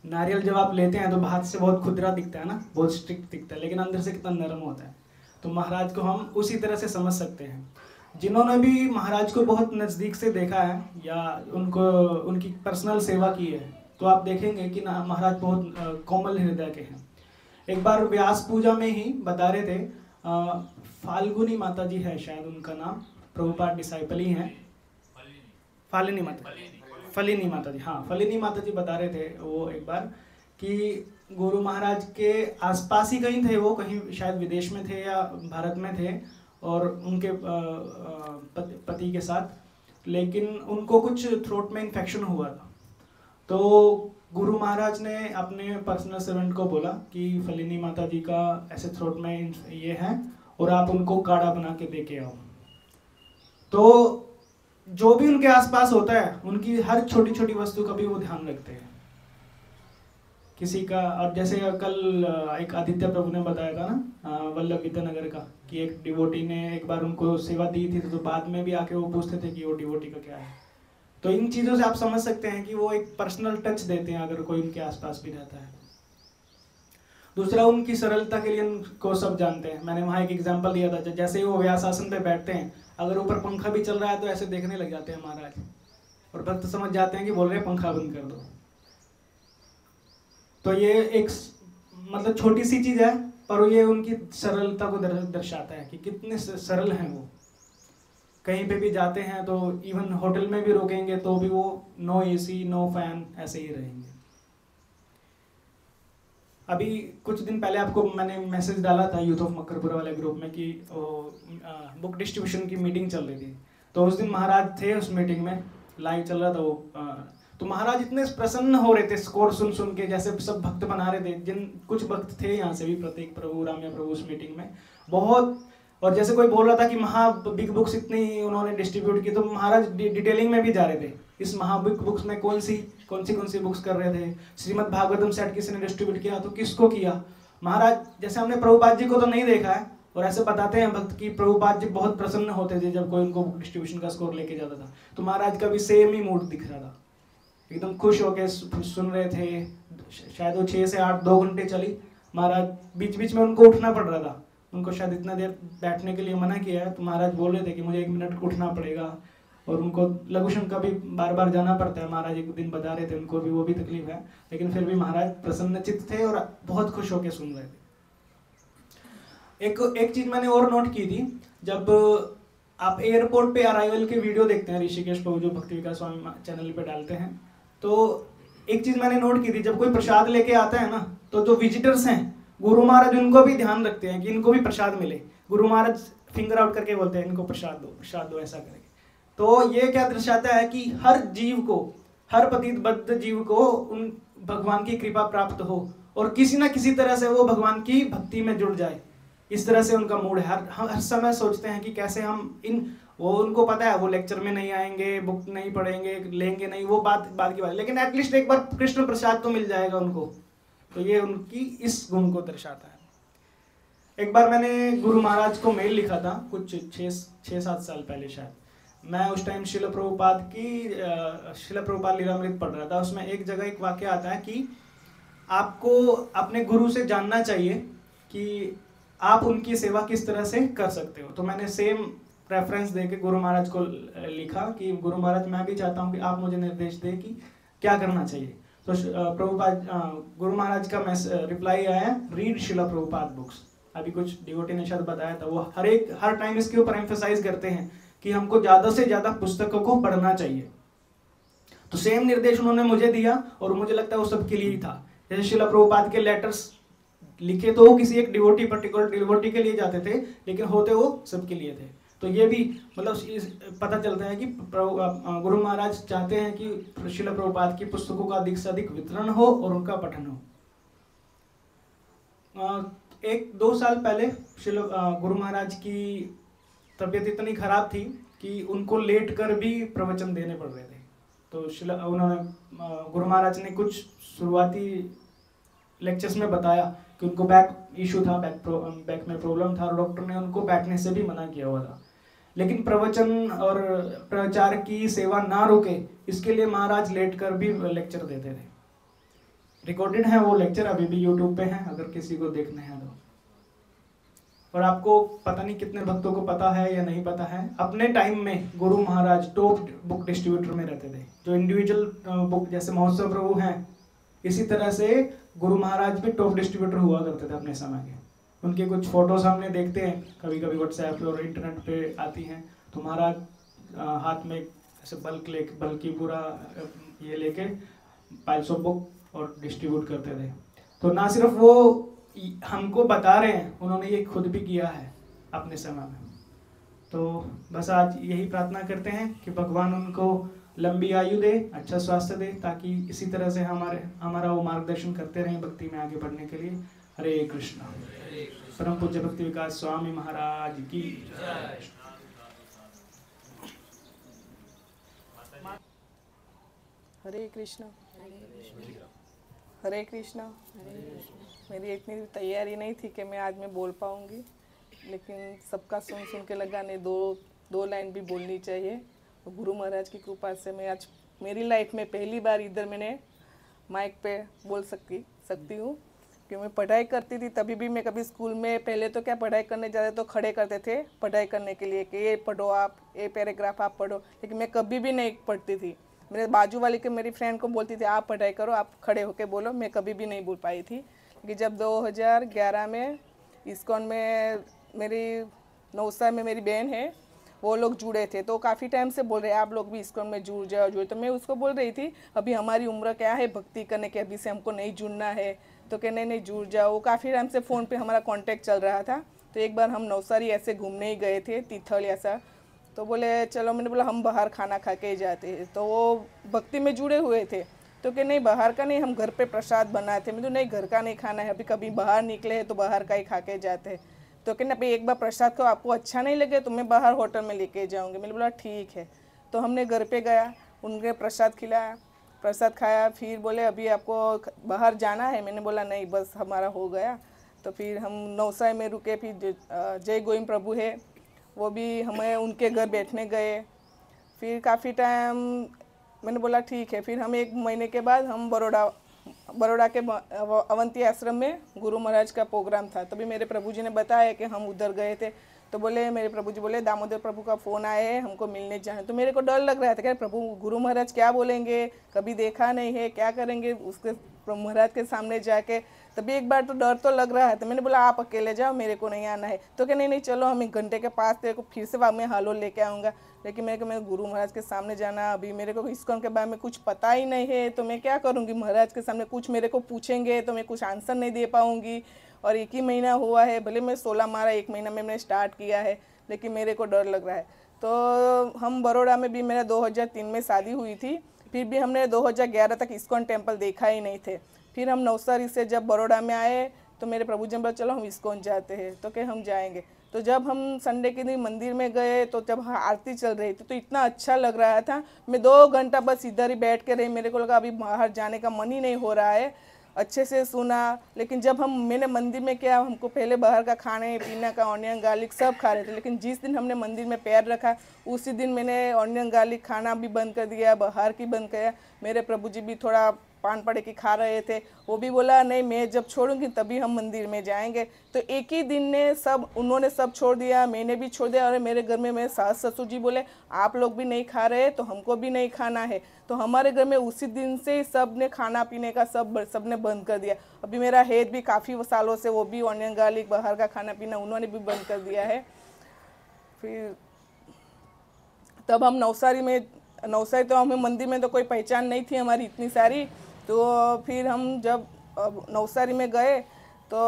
नारियल जब आप लेते हैं तो बाहर से बहुत खुदरा दिखता है ना, बहुत स्ट्रिक्ट दिखता है, लेकिन अंदर से कितना नरम होता है। तो महाराज को हम उसी तरह से समझ सकते हैं। जिन्होंने भी महाराज को बहुत नज़दीक से देखा है या उनको उनकी पर्सनल सेवा की है, तो आप देखेंगे कि ना महाराज बहुत कोमल हृदय के हैं। एक बार व्यास पूजा में ही बता रहे थे, फाल्गुनी माता जी है शायद उनका नाम, प्रभुपाद डिसाइपल ही हैं, फलिनी माता जी, हाँ फलिनी माता जी बता रहे थे वो एक बार कि गुरु महाराज के आसपास ही कहीं थे, वो कहीं शायद विदेश में थे या भारत में थे और उनके पति के साथ, लेकिन उनको कुछ थ्रोट में इन्फेक्शन हुआ था। तो गुरु महाराज ने अपने पर्सनल सर्वेंट को बोला कि फलिनी माता जी का ऐसे थ्रोट में ये है और आप उनको काढ़ा बना के दे के आओ। तो जो भी उनके आसपास होता है उनकी हर छोटी छोटी वस्तु का भी वो ध्यान रखते हैं किसी का। और जैसे कल एक आदित्य प्रभु ने बताया था ना वल्लभ विद्यानगर का, कि एक डिवोटी ने एक बार उनको सेवा दी थी, तो बाद में भी आके वो पूछते थे कि वो डिवोटी का क्या है। तो इन चीज़ों से आप समझ सकते हैं कि वो एक पर्सनल टच देते हैं अगर कोई उनके आसपास भी रहता है। दूसरा, उनकी सरलता के लिए उनको सब जानते हैं। मैंने वहाँ एक एग्जाम्पल दिया था, जैसे ही वो व्यास आसन पे बैठते हैं अगर ऊपर पंखा भी चल रहा है तो ऐसे देखने लग जाते हैं महाराज, और भक्त समझ जाते हैं कि बोल रहे हैं पंखा बंद कर दो। तो ये एक मतलब छोटी सी चीज है, पर ये उनकी सरलता को दर्शाता है कि कितने सरल हैं वो। कहीं पे भी जाते हैं तो इवन होटल में भी रोकेंगे तो भी वो नो एसी नो फैन ऐसे ही रहेंगे। अभी कुछ दिन पहले आपको मैंने मैसेज डाला था यूथ ऑफ मकरपुरा वाले ग्रुप में कि बुक डिस्ट्रीब्यूशन की मीटिंग चल रही थी, तो उस दिन महाराज थे उस मीटिंग में, लाइव चल रहा था वो। तो महाराज इतने प्रसन्न हो रहे थे स्कोर सुन सुन के, जैसे सब भक्त बना रहे थे। जिन कुछ भक्त थे यहाँ से भी, प्रतीक प्रभु, राम्या प्रभु उस मीटिंग में बहुत, और जैसे कोई बोल रहा था कि महा बिग बुक्स इतनी उन्होंने डिस्ट्रीब्यूट की, तो महाराज डिटेलिंग में भी जा रहे थे इस महा बिग बुक्स में कौन सी बुक्स कर रहे थे। श्रीमद् भागवतम सेट किसी ने डिस्ट्रीब्यूट किया तो किसको किया। महाराज जैसे हमने प्रभुपाद जी को तो नहीं देखा है, और ऐसे बताते हैं भक्त की प्रभुपाद जी बहुत प्रसन्न होते थे जब कोई उनको बुक डिस्ट्रीब्यूशन का स्कोर लेके जाता था। तो महाराज का भी सेम ही मूड दिख रहा था, एकदम खुश होकर सुन रहे थे। शायद वो 6 से 8 2 घंटे चली। महाराज बीच बीच में उनको उठना पड़ रहा था, उनको शायद इतना देर बैठने के लिए मना किया है, तो महाराज बोल रहे थे कि मुझे 1 मिनट उठना पड़ेगा। और उनको लघु शंका भी बार बार जाना पड़ता है, महाराज एक दिन बता रहे थे उनको भी वो भी तकलीफ है, लेकिन फिर भी महाराज प्रसन्नचित्त थे और बहुत खुश होकर सुन रहे थे। एक चीज मैंने और नोट की थी, जब आप एयरपोर्ट पे अराइवल के वीडियो देखते हैं ऋषिकेश प्रभु जो भक्ति विकास स्वामी चैनल पे डालते हैं, तो एक चीज मैंने नोट की थी, जब कोई प्रसाद लेके आता है ना, तो जो विजिटर्स हैं गुरु महाराज उनको भी ध्यान रखते हैं कि इनको भी प्रसाद मिले। गुरु महाराज फिंगर आउट करके बोलते हैं इनको प्रसाद दो ऐसा करके। तो ये क्या दर्शाता है कि हर जीव को, हर पतित बद्ध जीव को उन भगवान की कृपा प्राप्त हो और किसी ना किसी तरह से वो भगवान की भक्ति में जुड़ जाए। इस तरह से उनका मूड है। हर समय सोचते हैं कि कैसे हम वो उनको पता है वो लेक्चर में नहीं आएंगे, बुक नहीं पढ़ेंगे, लेंगे नहीं, वो बात की बात, लेकिन एटलीस्ट एक बार कृष्ण प्रसाद तो मिल जाएगा उनको। तो ये उनकी इस गुण को दर्शाता है। एक बार मैंने गुरु महाराज को मेल लिखा था कुछ 6-7 साल पहले शायद। मैं उस टाइम शिल प्रभुपाद लीलामृत पढ़ रहा था। उसमें एक जगह एक वाक्य आता है कि आपको अपने गुरु से जानना चाहिए कि आप उनकी सेवा किस तरह से कर सकते हो। तो मैंने सेम रेफरेंस देके गुरु महाराज को लिखा कि गुरु महाराज मैं भी चाहता हूँ कि आप मुझे निर्देश दें कि क्या करना चाहिए। तो प्रभुपाद गुरु महाराज का रिप्लाई आया, रीड शिला प्रभुपाद बुक्स। अभी कुछ डिवोटी ने शायद बताया था, वो हर टाइम इसके ऊपर एम्फेसाइज करते हैं कि हमको ज्यादा से ज्यादा पुस्तकों को पढ़ना चाहिए। तो सेम निर्देश उन्होंने मुझे दिया और मुझे लगता है वो सबके लिए ही था। जैसे शिला प्रभुपाद के लेटर्स लिखे तो वो किसी एक डिवोटी, पर्टिकुलर डिवोटी के लिए जाते थे, लेकिन होते वो सबके लिए थे। तो ये भी मतलब पता चलता है कि गुरु महाराज चाहते हैं कि शिला प्रभुपाद की पुस्तकों का अधिक से अधिक वितरण हो और उनका पठन हो। 1-2 साल पहले गुरु महाराज की तबीयत इतनी खराब थी कि उनको लेट कर भी प्रवचन देने पड़ रहे थे। तो उन्होंने गुरु महाराज ने कुछ शुरुआती लेक्चर्स में बताया कि उनको बैक इशू था, बैक में प्रॉब्लम था और डॉक्टर ने उनको बैठने से भी मना किया हुआ था। लेकिन प्रवचन और प्रचार की सेवा ना रुके इसके लिए महाराज लेट कर भी लेक्चर देते थे। रिकॉर्डेड है वो लेक्चर, अभी भी यूट्यूब पे है अगर किसी को देखने हैं तो। और आपको पता नहीं कितने भक्तों को पता है या नहीं पता है, अपने टाइम में Guru Maharaj top book distributor में रहते थे। जो इंडिविजुअल बुक जैसे महोत्सव प्रभु हैं, इसी तरह से गुरु महाराज भी टॉप डिस्ट्रीब्यूटर हुआ करते थे अपने समय के। उनके कुछ फोटोज हमने देखते हैं कभी कभी व्हाट्सएप पे और इंटरनेट पे आती हैं। तो महाराज हाथ में ऐसे बल्कि पूरा ये लेके पाइल्स ऑफ बुक और डिस्ट्रीब्यूट करते थे। तो ना सिर्फ वो हमको बता रहे हैं, उन्होंने ये खुद भी किया है अपने समय में। तो बस आज यही प्रार्थना करते हैं कि भगवान उनको लंबी आयु दे, अच्छा स्वास्थ्य दे, ताकि इसी तरह से हमारा वो मार्गदर्शन करते रहें भक्ति में आगे बढ़ने के लिए। हरे कृष्णा। परम पूज्य भक्ति विकास स्वामी महाराज की जय। हरे कृष्णा। हरे कृष्णा। मेरी इतनी तैयारी नहीं थी कि मैं आज में बोल पाऊंगी, लेकिन सबका सुन सुन के लगा नहीं दो लाइन भी बोलनी चाहिए। तो गुरु महाराज की कृपा से मैं आज मेरी लाइफ में पहली बार इधर मैंने माइक पे बोल सकती हूँ, कि मैं पढ़ाई करती थी तभी भी मैं कभी स्कूल में पहले तो क्या पढ़ाई करने जाते तो खड़े करते थे पढ़ाई करने के लिए कि ये पढ़ो आप, ये पैराग्राफ आप पढ़ो, लेकिन मैं कभी भी नहीं पढ़ती थी। मेरे बाजू वाली के मेरी फ्रेंड को बोलती थी आप पढ़ाई करो, आप खड़े होके बोलो, मैं कभी भी नहीं बोल पाई थी। कि जब 2011 में इस्कॉन में मेरी 9 साल में मेरी बहन है वो लोग जुड़े थे, तो काफ़ी टाइम से बोल रहे आप लोग भी इस्कॉन में जुड़ जाओ। तो मैं उसको बोल रही थी अभी हमारी उम्र क्या है भक्ति करने की, अभी से हमको नहीं जुड़ना है। तो कहने नहीं जुड़ जाओ। काफ़ी टाइम से फ़ोन पे हमारा कांटेक्ट चल रहा था। तो एक बार हम नवसारी ऐसे घूमने ही गए थे, तीथल ऐसा, तो बोले चलो, मैंने बोला हम बाहर खाना खा के जाते हैं। तो वो भक्ति में जुड़े हुए थे, तो कि नहीं बाहर का नहीं, हम घर पे प्रसाद बनाए थे। मैं तो नहीं घर का नहीं खाना है, अभी कभी बाहर निकले हैं तो बाहर का ही खा के जाते हैं। तो कहना भाई एक बार प्रसाद खाओ, आपको अच्छा नहीं लगे तो मैं बाहर होटल में लेके जाऊँगी। मैंने बोला ठीक है। तो हमने घर पे गया, उनके प्रसाद खिलाया, प्रसाद खाया, फिर बोले अभी आपको बाहर जाना है। मैंने बोला नहीं बस हमारा हो गया। तो फिर हम नवसारी में रुके, फिर जय गोविंद प्रभु है वो भी हमें उनके घर बैठने गए। फिर काफ़ी टाइम मैंने बोला ठीक है। फिर हम 1 महीने के बाद हम बड़ौदा के अवंती आश्रम में गुरु महाराज का प्रोग्राम था, तभी मेरे प्रभु जी ने बताया कि हम उधर गए थे। तो बोले मेरे प्रभु जी बोले दामोदर प्रभु का फ़ोन आया है, हमको मिलने जाना। तो मेरे को डर लग रहा था कि प्रभु गुरु महाराज क्या बोलेंगे, कभी देखा नहीं है, क्या करेंगे उसके महाराज के सामने जाके। तभी एक बार तो डर तो लग रहा है। तो मैंने बोला आप अकेले जाओ, मेरे को नहीं आना है। तो क्या नहीं चलो हम 1 घंटे के पास तेरे को फिर से मैं हालोल लेके आऊँगा। लेकिन मेरे को मेरे गुरु महाराज के सामने जाना, अभी मेरे को इस्कॉन के बारे में कुछ पता ही नहीं है, तो मैं क्या करूँगी। महाराज के सामने कुछ मेरे को पूछेंगे तो मैं कुछ आंसर नहीं दे पाऊँगी। और 1 ही महीना हुआ है, भले मैं 16 मारा 1 महीना में मैंने स्टार्ट किया है, लेकिन मेरे को डर लग रहा है। तो हम बड़ौदा में भी मेरा 2003 में शादी हुई थी, फिर भी हमने 2011 तक इस्कॉन टेम्पल देखा ही नहीं थे। फिर हम नवसारी से जब बड़ौदा में आए तो मेरे प्रभु जी ने बोला चलो हम इस्कॉन जाते हैं, तो क्या हम जाएंगे। तो जब हम संडे के दिन मंदिर में गए तो जब आरती चल रही थी तो इतना अच्छा लग रहा था। मैं 2 घंटा बस इधर ही बैठ के रही, मेरे को लगा अभी बाहर जाने का मन ही नहीं हो रहा है। अच्छे से सुना, लेकिन जब मैंने मंदिर में किया, हमको पहले बाहर का खाने पीने का ऑनियन गार्लिक सब खा रहे थे, लेकिन जिस दिन हमने मंदिर में पैर रखा उसी दिन मैंने ऑनियन गार्लिक खाना भी बंद कर दिया, बाहर की बंद किया। मेरे प्रभु जी भी थोड़ा पान पड़े की खा रहे थे, वो भी बोला नहीं मैं जब छोड़ूंगी तभी हम मंदिर में जाएंगे। तो एक ही दिन ने उन्होंने सब छोड़ दिया, मैंने भी छोड़ दिया। और मेरे घर में मेरे सास ससुर जी बोले आप लोग भी नहीं खा रहे तो हमको भी नहीं खाना है। तो हमारे घर में उसी दिन से सब ने खाना पीने का सब ने बंद कर दिया। अभी मेरा हेड भी काफ़ी सालों से वो भी ऑनियन गार्लिक बाहर का खाना पीना उन्होंने भी बंद कर दिया है। फिर तब हम नवसारी तो हमें मंदिर में तो कोई पहचान नहीं थी हमारी इतनी सारी। तो फिर हम जब नवसारी में गए तो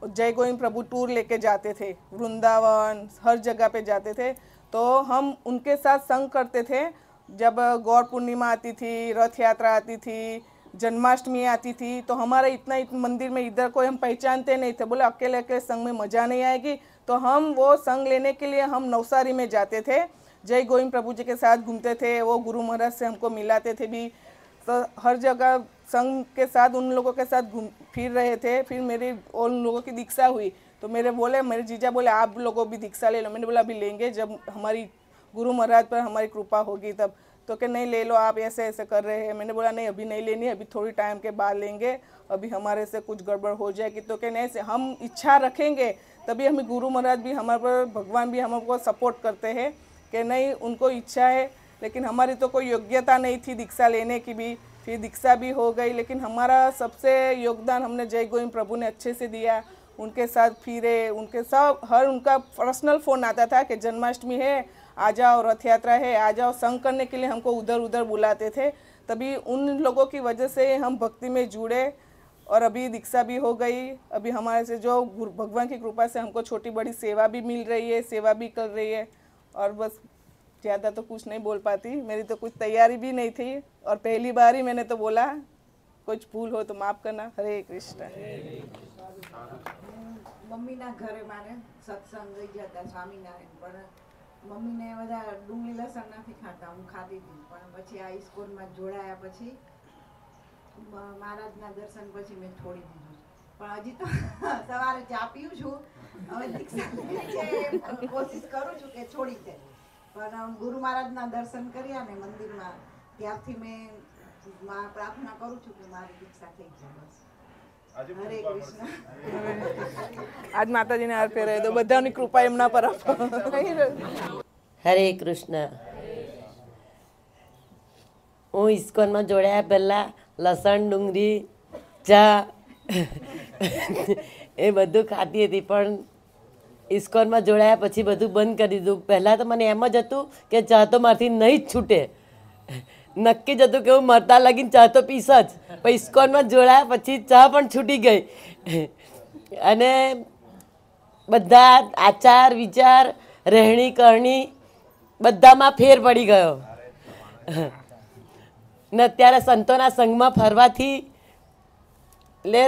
जय गोविंद प्रभु टूर लेके जाते थे, वृंदावन हर जगह पे जाते थे। तो हम उनके साथ संग करते थे। जब गौर पूर्णिमा आती थी, रथ यात्रा आती थी, जन्माष्टमी आती थी, तो हमारा इतना मंदिर में इधर कोई हम पहचानते नहीं थे। बोले अकेले अकेले संग में मज़ा नहीं आएगी, तो हम वो संग लेने के लिए हम नवसारी में जाते थे। जय गोविंद प्रभु जी के साथ घूमते थे, वो गुरु महाराज से हमको मिलाते थे भी। तो हर जगह संघ के साथ उन लोगों के साथ घूम फिर रहे थे। फिर मेरी उन लोगों की दीक्षा हुई तो मेरे जीजा बोले आप लोगों भी दीक्षा ले लो। मैंने बोला अभी लेंगे जब हमारी गुरु महाराज पर हमारी कृपा होगी तब। तो कि नहीं ले लो आप ऐसे ऐसे कर रहे हैं। मैंने बोला नहीं अभी नहीं लेनी, अभी थोड़ी टाइम के बाद लेंगे, अभी हमारे से कुछ गड़बड़ हो जाएगी। तो कि नहीं से हम इच्छा रखेंगे तभी हमें गुरु महाराज भी हमारे पर, भगवान भी हमको सपोर्ट करते हैं कि नहीं उनको इच्छा है। लेकिन हमारी तो कोई योग्यता नहीं थी दीक्षा लेने की भी। फिर दीक्षा भी हो गई, लेकिन हमारा सबसे योगदान हमने जय गोविंद प्रभु ने अच्छे से दिया। उनके साथ फिरे, उनके सब उनका पर्सनल फ़ोन आता था कि जन्माष्टमी है आ जाओ, रथ यात्रा है आ जाओ। संग करने के लिए हमको उधर उधर बुलाते थे। तभी उन लोगों की वजह से हम भक्ति में जुड़े और अभी दीक्षा भी हो गई। अभी हमारे से जो भगवान की कृपा से हमको छोटी बड़ी सेवा भी मिल रही है, सेवा भी कर रही है। और बस ज़्यादा तो कुछ नहीं बोल पाती, मेरी तो कुछ तैयारी भी नहीं थी और पहली बार ही मैंने तो बोला, कुछ भूल हो तो माफ़ करना। हरे कृष्ण। મમ્મીના ઘરે મારે સત્સંગ લઈ જતા સ્વામિનારાયણ, પણ મમ્મીને બધા ડુંગળી લસણ નથી ખાતા, હું ખાતી હતી, પણ પછી આ ઇસ્કોનમાં જોડાયા પછી મહારાજના દર્શન પછી મેં છોડી દીધું. પણ હજી તો સવારે ચા પીઉં છું, હવે દીક્ષા લેવી છે, કોશિશ કરું છું કે છોડી દે. પણ ગુરુ મહારાજના દર્શન કર્યા ને મંદિરમાં ત્યારથી મેં પ્રાર્થના કરું છું કે મારી દીક્ષા થઈ જાય. બસ હરે કૃષ્ણ. આજ માતાજીને હાર પહેરાવી દો, બધાની કૃપા એમના પર આપો. હરે કૃષ્ણ. હું ઇસ્કોનમાં જોડાયા પહેલાં લસણ, ડુંગળી, ચા એ બધું ખાતી હતી, પણ ઇસ્કોનમાં જોડાયા પછી બધું બંધ કરી દીધું. પહેલાં તો મને એમ જ હતું કે ચા તો મારાથી નહીં જ છૂટે, નક્કી જ હતું કે હું મરતા લાગીને ચા તો પીશ જ. પણ ઇસ્કોનમાં જોડાયા પછી ચા પણ છૂટી ગઈ અને બધા આચાર વિચાર રહેણી કરણી બધામાં ફેર પડી ગયો ને અત્યારે સંતોના સંઘમાં ફરવાથી એટલે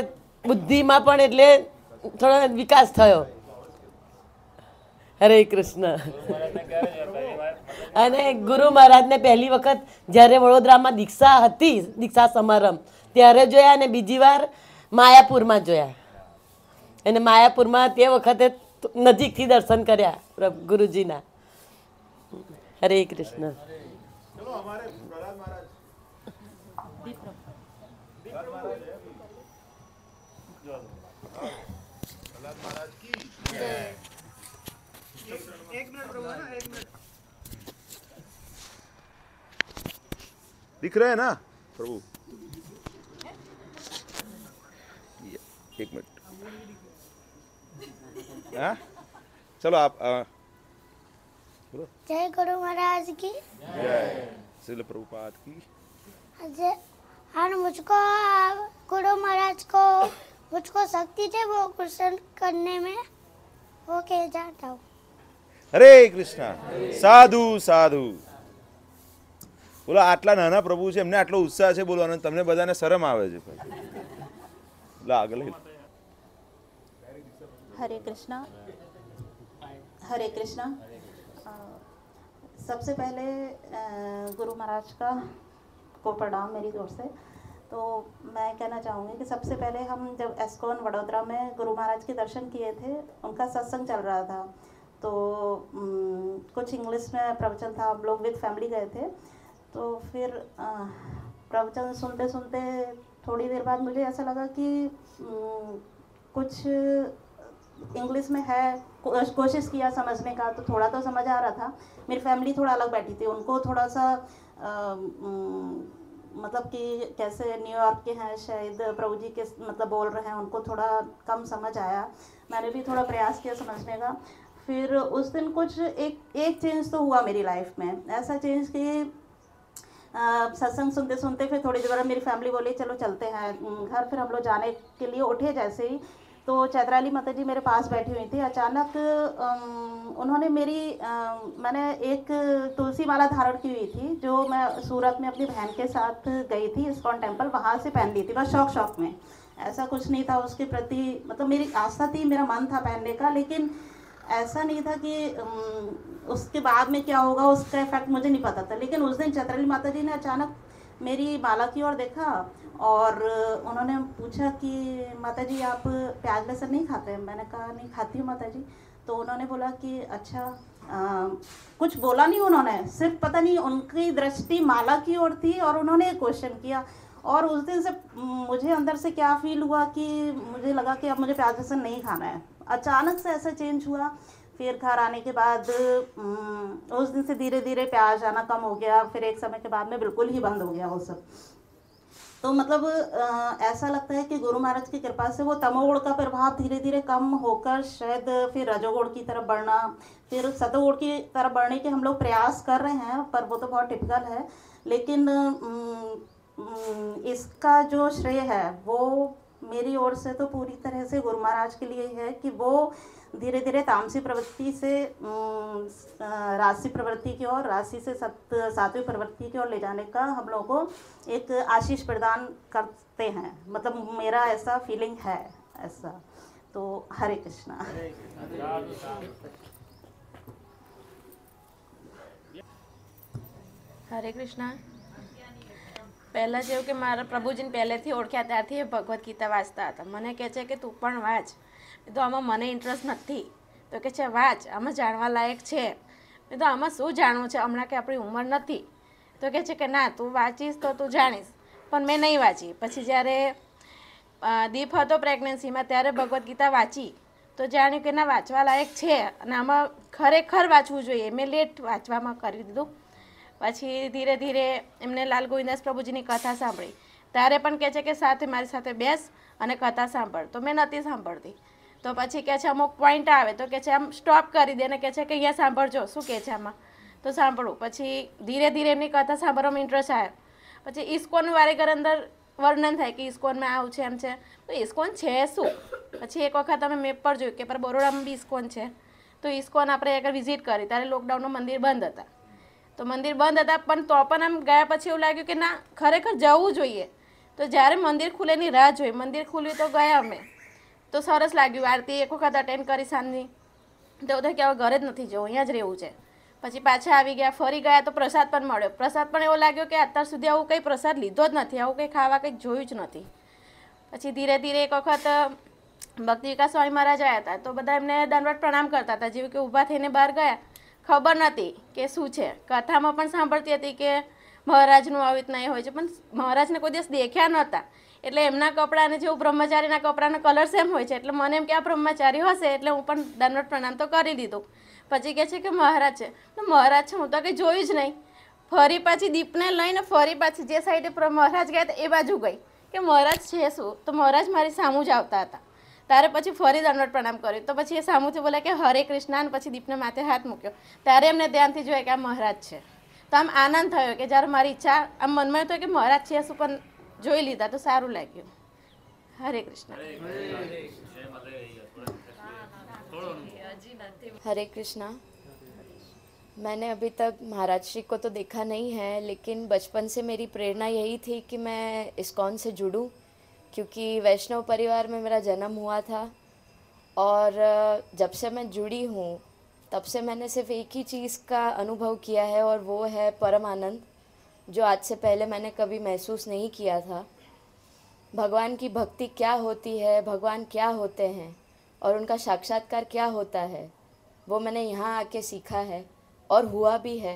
બુદ્ધિમાં પણ એટલે થોડો વિકાસ થયો. હરે કૃષ્ણ. અને ગુરુ મહારાજને પહેલી વખત જ્યારે વડોદરામાં દીક્ષા હતી, દીક્ષા સમારંભ, ત્યારે જોયા અને બીજી વાર માયાપુરમાં જોયા. અને માયાપુરમાં તે વખતે નજીકથી દર્શન કર્યા ગુરુજીના. હરે કૃષ્ણ. दिख रहे हैं ना प्रभु? एक मिनट. हाँ चलो आप बोलो. जय गुरु महाराज की जय. श्रील प्रभुपाद की जय. और मुझको गुरु महाराज को मुझको शक्ति थे वो कृष्ण करने में, वो कह जाता हूँ. हरे कृष्णा. साधु साधु. બોલો આટલા નાના પ્રભુ છે, એમને આટલો ઉત્સાહ છે બોલવાનો, તમને બધાને શરમ આવે છે. લો આગળ. हरे कृष्णा. हरे कृष्णा. सबसे पहले गुरु महाराज का को प्रणाम मेरी ओर से. तो मैं कहना चाहूँगी कि सबसे पहले हम जब एस्कॉन वडोदरा में गुरु महाराज के दर्शन किए थे, उनका सत्संग चल रहा था, तो कुछ इंग्लिश में प्रवचन था, हम लोग विद फैमिली गए थे. तो फिर प्रवचन सुनते सुनते थोड़ी देर बाद मुझे ऐसा लगा कि कुछ इंग्लिश में है, कोशिश किया समझने का, तो थोड़ा तो समझ आ रहा था. मेरी फैमिली थोड़ा अलग बैठी थी, उनको थोड़ा सा मतलब कि कैसे न्यूयॉर्क के हैं शायद, प्रभु जी के मतलब बोल रहे हैं, उनको थोड़ा कम समझ आया. मैंने भी थोड़ा प्रयास किया समझने का. फिर उस दिन कुछ एक चेंज तो हुआ मेरी लाइफ में. ऐसा चेंज कि सत्संग सुनते सुनते फिर थोड़ी देर मेरी फैमिली बोली चलो चलते हैं घर. फिर हम लोग जाने के लिए उठे जैसे ही, तो चैत्राली माता जी मेरे पास बैठी हुई थी. अचानक उन्होंने मेरी मैंने एक तुलसी माला धारण की हुई थी, जो मैं सूरत में अपनी बहन के साथ गई थी इस्कॉन टेम्पल, वहाँ से पहन ली थी बस शौक में. ऐसा कुछ नहीं था उसके प्रति, मतलब मेरी आस्था थी, मेरा मन था पहनने का, लेकिन ऐसा नहीं था कि उसके बाद में क्या होगा उसका इफेक्ट मुझे नहीं पता था. लेकिन उस दिन चैत्राली माता जी ने अचानक मेरी माला की ओर देखा और उन्होंने पूछा कि माता जी आप प्याज लहसुन नहीं खाते? मैंने कहा नहीं खाती हूँ माता जी. तो उन्होंने बोला कि अच्छा, कुछ बोला नहीं उन्होंने, सिर्फ पता नहीं उनकी दृष्टि माला की ओर थी और उन्होंने एक क्वेश्चन किया. और उस दिन से मुझे अंदर से क्या फील हुआ कि मुझे लगा कि अब मुझे प्याज लहसुन नहीं खाना है. अचानक से ऐसा चेंज हुआ. फिर घर आने के बाद उस दिन से धीरे धीरे प्याज आना कम हो गया. फिर एक समय के बाद में बिल्कुल ही बंद हो गया वो सब. तो मतलब ऐसा लगता है कि गुरु महाराज की कृपा से वो तमोगुण का प्रभाव धीरे धीरे कम होकर शायद फिर रजोगुण की तरफ बढ़ना, फिर सतोगुण की तरफ बढ़ने के हम लोग प्रयास कर रहे हैं, पर वो तो बहुत टिपिकल है. लेकिन इसका जो श्रेय है वो मेरी ओर से तो पूरी तरह से गुरु महाराज के लिए है कि वो धीरे धीरे तामसी प्रवृत्ति से राशि प्रवृत्ति की ओर, राशि से सात्विक प्रवृत्ति की ओर ले जाने का हम लोगों को एक आशीष प्रदान करते हैं. मतलब मेरा ऐसा फीलिंग है ऐसा. तो हरे कृष्णा. હરે કૃષ્ણ. પહેલાં જેવું કે મારા પ્રભુજીને પહેલેથી ઓળખ્યા ત્યારથી એ ભગવદ્ ગીતા વાંચતા હતા. મને કહે છે કે તું પણ વાંચ. તો આમાં મને ઇન્ટરેસ્ટ નથી. તો કે છે વાંચ, આમાં જાણવા લાયક છે. મેં તો આમાં શું જાણવું છે, હમણાં કે આપણી ઉંમર નથી. તો કહે છે કે ના તું વાંચીશ તો તું જાણીશ. પણ મેં નહીં વાંચી. પછી જ્યારે દીપ હતો પ્રેગ્નન્સીમાં ત્યારે ભગવદ્ ગીતા વાંચી તો જાણ્યું કે ના વાંચવા લાયક છે અને આમાં ખરેખર વાંચવું જોઈએ. મેં લેટ વાંચવામાં કરી દીધું. પછી ધીરે ધીરે એમને લાલ ગોવિંદાસ પ્રભુજીની કથા સાંભળી ત્યારે પણ કહે છે કે સાથે મારી સાથે બેસ અને કથા સાંભળ. તો મેં નહોતી સાંભળતી. તો પછી કહે છે અમુક પોઈન્ટ આવે તો કહે છે આમ સ્ટોપ કરી દે અને કહે છે કે અહીંયા સાંભળજો શું કહે છે આમાં. તો સાંભળું. પછી ધીરે ધીરે એમની કથા સાંભળવામાં ઇન્ટરેસ્ટ આવ્યો. પછી ઇસ્કોન વારેઘર અંદર વર્ણન થાય કે ઇસ્કોનમાં આવું છે એમ છે. તો ઇસ્કોન છે શું? પછી એક વખત અમે મેપ પર જોયું કે પર બરોડામાં બી ઇસ્કોન છે. તો ઇસ્કોન આપણે આગળ વિઝિટ કરી ત્યારે લોકડાઉનમાં મંદિર બંધ હતા. તો મંદિર બંધ હતા પણ તો પણ આમ ગયા પછી એવું લાગ્યું કે ના ખરેખર જવું જોઈએ. તો જ્યારે મંદિર ખુલેની રાહ જોઈ, મંદિર ખુલ્યું તો ગયા અમે. તો સરસ લાગ્યું. આરતી એક વખત અટેન્ડ કરી સાંજની. તો એવું કે હવે ઘરે જ નથી જવું, અહીંયા જ રહેવું છે. પછી પાછા આવી ગયા, ફરી ગયા તો પ્રસાદ પણ મળ્યો. પ્રસાદ પણ એવો લાગ્યો કે અત્યાર સુધી આવું કંઈ પ્રસાદ લીધો જ નથી, આવું કંઈ ખાવા કંઈક જોયું જ નથી. પછી ધીરે ધીરે એક વખત ભક્તિ વિકાસ સ્વામી મહારાજ આવ્યા હતા. તો બધા એમને દંડવત પ્રણામ કરતા હતા. જેવું કે ઊભા થઈને બહાર ગયા, ખબર નથી કે શું છે. કથામાં પણ સાંભળતી હતી કે મહારાજનું આવી રીતના એ હોય છે, પણ મહારાજને કોઈ દિવસ દેખ્યા નહોતા. એટલે એમના કપડાને જેવું બ્રહ્મચારીના કપડાનો કલર સેમ હોય છે. એટલે મને એમ કે આ બ્રહ્મચારી હશે એટલે હું પણ દંડવત પ્રણામ તો કરી દીધું. પછી કહે છે કે મહારાજ છે. તો મહારાજ છે હું તો કંઈ જોયું જ નહીં. ફરી પાછી દીપને લઈને ફરી પાછી જે સાઈડે મહારાજ ગયા હતા એ બાજુ ગઈ કે મહારાજ છે શું. તો મહારાજ મારી સામું જ આવતા હતા. ત્યારે પછી ફરી દંડવત પ્રણામ કર્યું. તો પછી એ સામુથી બોલે કે હરે કૃષ્ણ અને પછી દીપને માથે હાથ મૂક્યો. ત્યારે એમને ધ્યાનથી જોયા કે આ મહારાજ છે. તો આમ આનંદ થયો કે જ્યારે મારી ઈચ્છા આમ મનમાં તો કે મહારાજ છે શું પણ જોઈ લીધા તો સારું લાગ્યું. હરે કૃષ્ણ. हरे कृष्णा। मैंने अभी तक महाराज श्री को तो देखा नहीं है, लेकिन बचपन से मेरी प्रेरणा यही थी कि मैं इस्कॉन से जुड़ूं, क्योंकि वैष्णव परिवार में मेरा जन्म हुआ था और जब से मैं जुड़ी हूँ तब से मैंने सिर्फ एक ही चीज़ का अनुभव किया है और वो है परम आनंद, जो आज से पहले मैंने कभी महसूस नहीं किया था। भगवान की भक्ति क्या होती है, भगवान क्या होते हैं और उनका साक्षात्कार क्या होता है, वो मैंने यहाँ आके सीखा है और हुआ भी है।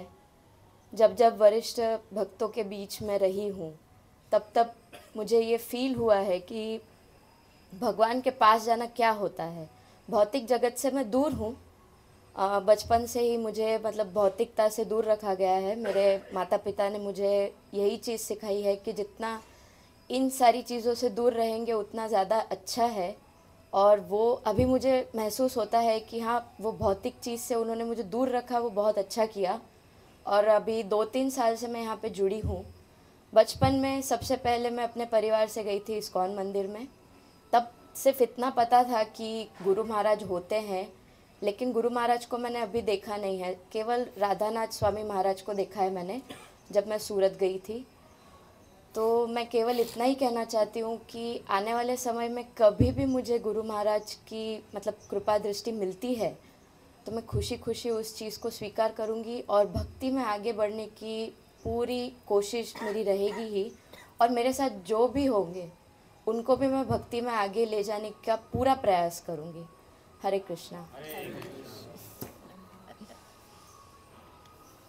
जब जब वरिष्ठ भक्तों के बीच में रही हूँ तब तब मुझे ये फील हुआ है कि भगवान के पास जाना क्या होता है। भौतिक जगत से मैं दूर हूँ, बचपन से ही मुझे मतलब भौतिकता से दूर रखा गया है। मेरे माता पिता ने मुझे यही चीज़ सिखाई है कि जितना इन सारी चीज़ों से दूर रहेंगे उतना ज़्यादा अच्छा है। और वो अभी मुझे महसूस होता है कि हाँ, वो भौतिक चीज़ से उन्होंने मुझे दूर रखा, वो बहुत अच्छा किया। और अभी 2-3 साल से मैं यहाँ पे जुड़ी हूँ। बचपन में सबसे पहले मैं अपने परिवार से गई थी इस्कॉन मंदिर में। तब सिर्फ इतना पता था कि गुरु महाराज होते हैं, लेकिन गुरु महाराज को मैंने अभी देखा नहीं है। केवल राधानाथ स्वामी महाराज को देखा है मैंने जब मैं सूरत गई थी। तो मैं केवल इतना ही कहना चाहती हूँ कि आने वाले समय में कभी भी मुझे गुरु महाराज की मतलब कृपा दृष्टि मिलती है तो मैं खुशी खुशी उस चीज़ को स्वीकार करूँगी और भक्ति में आगे बढ़ने की पूरी कोशिश मेरी रहेगी ही। और मेरे साथ जो भी होंगे उनको भी मैं भक्ति में आगे ले जाने का पूरा प्रयास करूँगी। हरे कृष्णा।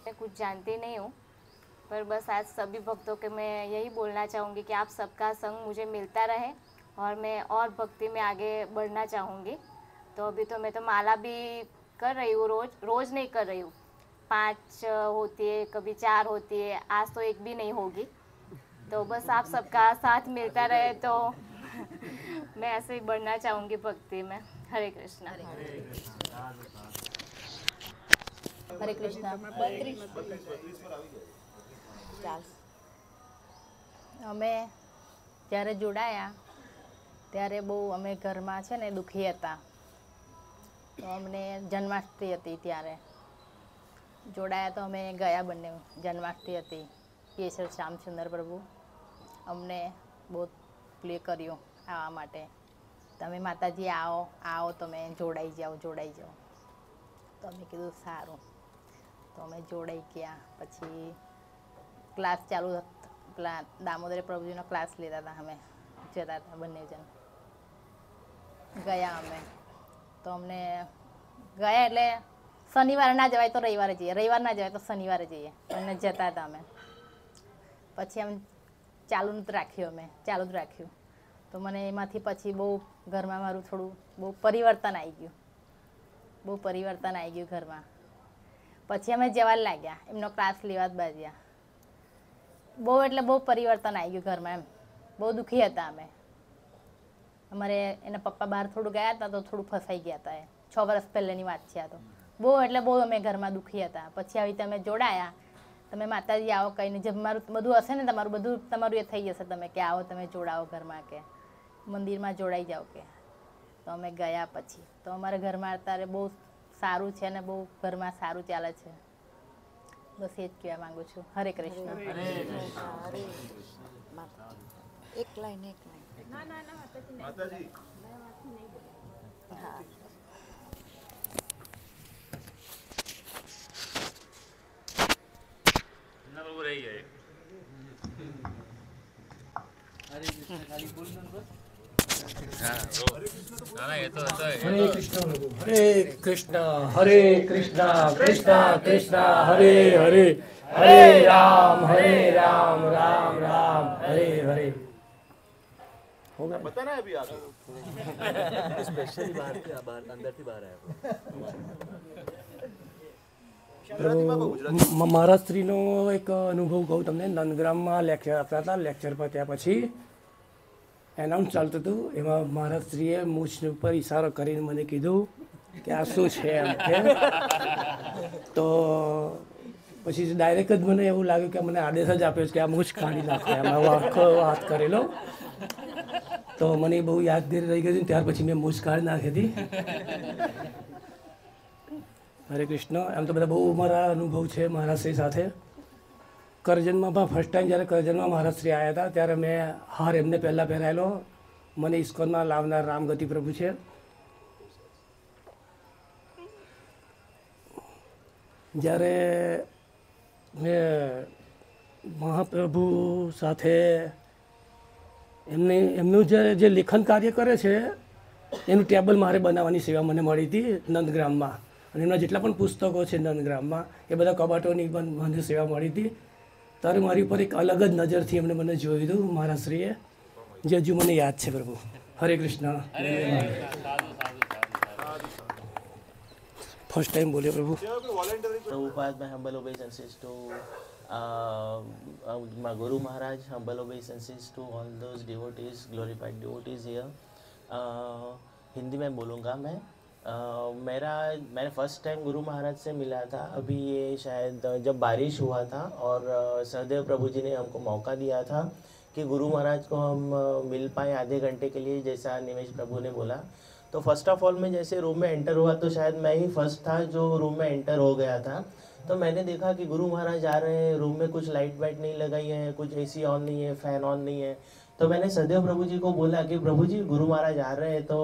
मैं कुछ जानती नहीं हूँ, पर बस आज सभी भक्तों के मैं यही बोलना चाहूँगी कि आप सबका संग मुझे मिलता रहे और मैं और भक्ति में आगे बढ़ना चाहूँगी। तो अभी तो मैं तो माला भी कर रही हूँ, रोज़ नहीं कर रही हूँ। 5 होती है, कभी 4 होती है, आज तो एक भी नहीं होगी। तो बस आप सबका साथ मिलता रहे तो मैं ऐसे ही बढ़ना चाहूँगी भक्ति में। हरे कृष्णा। हरे कृष्णा। અમે જ્યારે જોડાયા ત્યારે બહુ અમે ઘરમાં છે ને દુઃખી હતા, તો અમને જન્માષ્ટમી હતી ત્યારે જોડાયા તો અમે ગયા બંને. જન્માષ્ટમી હતી, કેશર શ્યામચંદ્ર પ્રભુ અમને બહુ પ્લે કર્યું આવવા માટે. તમે માતાજી આવો આવો, તમે જોડાઈ જાઓ. તો અમે કીધું સારું, તો અમે જોડાઈ ગયા. પછી ક્લાસ ચાલુ પેલા દામોદરે પ્રભુજીનો ક્લાસ લેતા હતા, અમે જતા હતા બંને જણ. ગયા અમે તો અમને ગયા એટલે શનિવારે ના જવાય તો રવિવારે જઈએ, રવિવાર ના જવાય તો શનિવારે જઈએ, અને જતા હતા અમે. પછી અમે ચાલુ જ રાખ્યું, તો તો મને એમાંથી પછી બહુ ઘરમાં મારું થોડું બહુ પરિવર્તન આવી ગયું, બહુ પરિવર્તન આવી ગયું ઘરમાં. પછી અમે જવા લાગ્યા, એમનો ક્લાસ લેવા જ બાજ્યા. બહુ એટલે બહુ પરિવર્તન આવી ગયું ઘરમાં, એમ બહુ દુઃખી હતા અમે. અમારે એના પપ્પા બહાર થોડું ગયા હતા તો થોડું ફસાઈ ગયા હતા. 6 વર્ષ પહેલાંની વાત છે આ તો. બહુ એટલે બહુ અમે ઘરમાં દુઃખી હતા. પછી આવી રીતે અમે જોડાયા. તમે માતાજી આવો કંઈ નહીં, જેમ મારું બધું હશે ને તમારું બધું તમારું એ થઈ જશે, તમે કે આવો તમે જોડાવો ઘરમાં, કે મંદિરમાં જોડાઈ જાઓ કે. તો અમે ગયા પછી તો અમારા ઘરમાં અત્યારે બહુ સારું છે ને બહુ ઘરમાં સારું ચાલે છે. બસ એ જ કહેવા માંગુ છું. હરે કૃષ્ણ. એક લાઈન માતાજી હા. રહી જાય. हरे कृष्ण खाली बोल नंबर. हरे कृष्ण हरे कृष्ण कृष्ण कृष्ण हरे हरे हरे राम राम राम हरे हरे. हो गया बता ना अभी आगे स्पेशली बाहर अंदर થી બહાર મારા સ્ત્રીનો એક અનુભવ કહું તમને. નંદગ્રામમાં લેક્ચર આપતા હતા. લેક્ચર પત્યા પછી એનાઉન્સ ચાલતું હતું. એમાં મારા સ્ત્રીએ મૂછ ઉપર ઈશારો કરીને મને કીધું કે આ શું છે એમ કે. તો પછી ડાયરેક્ટ જ મને એવું લાગ્યું કે મને આદેશ જ આપ્યો કે આ મૂછ કાઢી નાખો. એમાં આખો હાથ કરેલો તો મને બહુ યાદગીરી રહી ગઈ. ત્યાર પછી મેં મૂછ કાઢી નાખી હતી. હરે કૃષ્ણ. એમ તો બધા બહુ મારા અનુભવ છે મહારાજશ્રી સાથે. કરજણમાં ફર્સ્ટ ટાઈમ જ્યારે કરજણમાં મહારાજશ્રી આવ્યા હતા ત્યારે મેં હાર એમને પહેલાં પહેરાયેલો. મને ઇસ્કોનમાં લાવનાર રામગતિ પ્રભુ છે. જ્યારે મેં મહાપ્રભુ સાથે એમનું જે લેખન કાર્ય કરે છે એનું ટેબલ મારે બનાવવાની સેવા મને મળી હતી નંદગ્રામમાં. અને એમના જેટલા પણ પુસ્તકો છે નંદગ્રામમાં એ બધા કબાટોની પણ મને સેવા મળી હતી. ત્યારે મારી ઉપર એક અલગ જ નજરથી એમને મને જોયું હતું મહારાજશ્રીએ, જે હજુ મને યાદ છે પ્રભુ. હરે કૃષ્ણ. ફર્સ્ટ ટાઈમ બોલ્યો પ્રભુ. Prabhupada, my humble obeisances to my Guru Maharaj, humble obeisances to all those devotees, glorified devotees here. Hindi में बोलूँगा मैं. मैंने फर्स्ट टाइम गुरु महाराज से मिला था अभी ये शायद जब बारिश हुआ था और सहदेव प्रभु जी ने हमको मौका दिया था कि गुरु महाराज को हम मिल पाए आधे घंटे के लिए, जैसा निमेश प्रभु ने बोला. तो फर्स्ट ऑफ ऑल मैं जैसे रूम में एंटर हुआ तो शायद मैं ही फर्स्ट था जो रूम में एंटर हो गया था. तो मैंने देखा कि गुरु महाराज आ रहे हैं, रूम में कुछ लाइट वाइट नहीं लगाई है, कुछ एसी ऑन नहीं है, फैन ऑन नहीं है. तो मैंने सदैव प्रभु जी को बोला कि प्रभु जी गुरु महाराज आ रहे हैं तो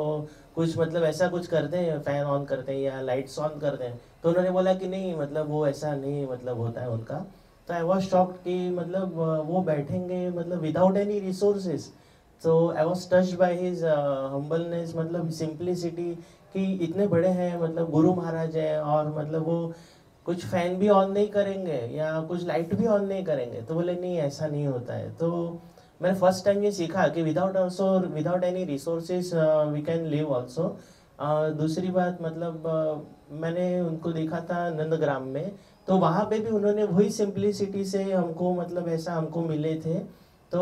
कुछ मतलब ऐसा कुछ करते हैं, फैन ऑन करते हैं या लाइट्स ऑन करते हैं. तो उन्होंने बोला कि नहीं मतलब वो ऐसा नहीं मतलब होता है उनका. तो आई वॉज शॉक्ड कि मतलब वो बैठेंगे मतलब विदाउट एनी रिसोर्सेज. तो I was touched by his humbleness, मतलब सिंप्लिसिटी कि इतने बड़े हैं मतलब गुरु महाराज हैं और मतलब वो कुछ फैन भी ऑन नहीं करेंगे या कुछ लाइट भी ऑन नहीं करेंगे. तो बोले नहीं ऐसा नहीं होता है. तो मैंने फर्स्ट टाइम ये सीखा कि without any resources we can live also. दूसरी बात मतलब मैंने उनको देखा था नंदग्राम में, तो वहाँ पे भी उन्होंने वही सिंप्लिसिटी से हमको मतलब ऐसा हमको मिले थे. तो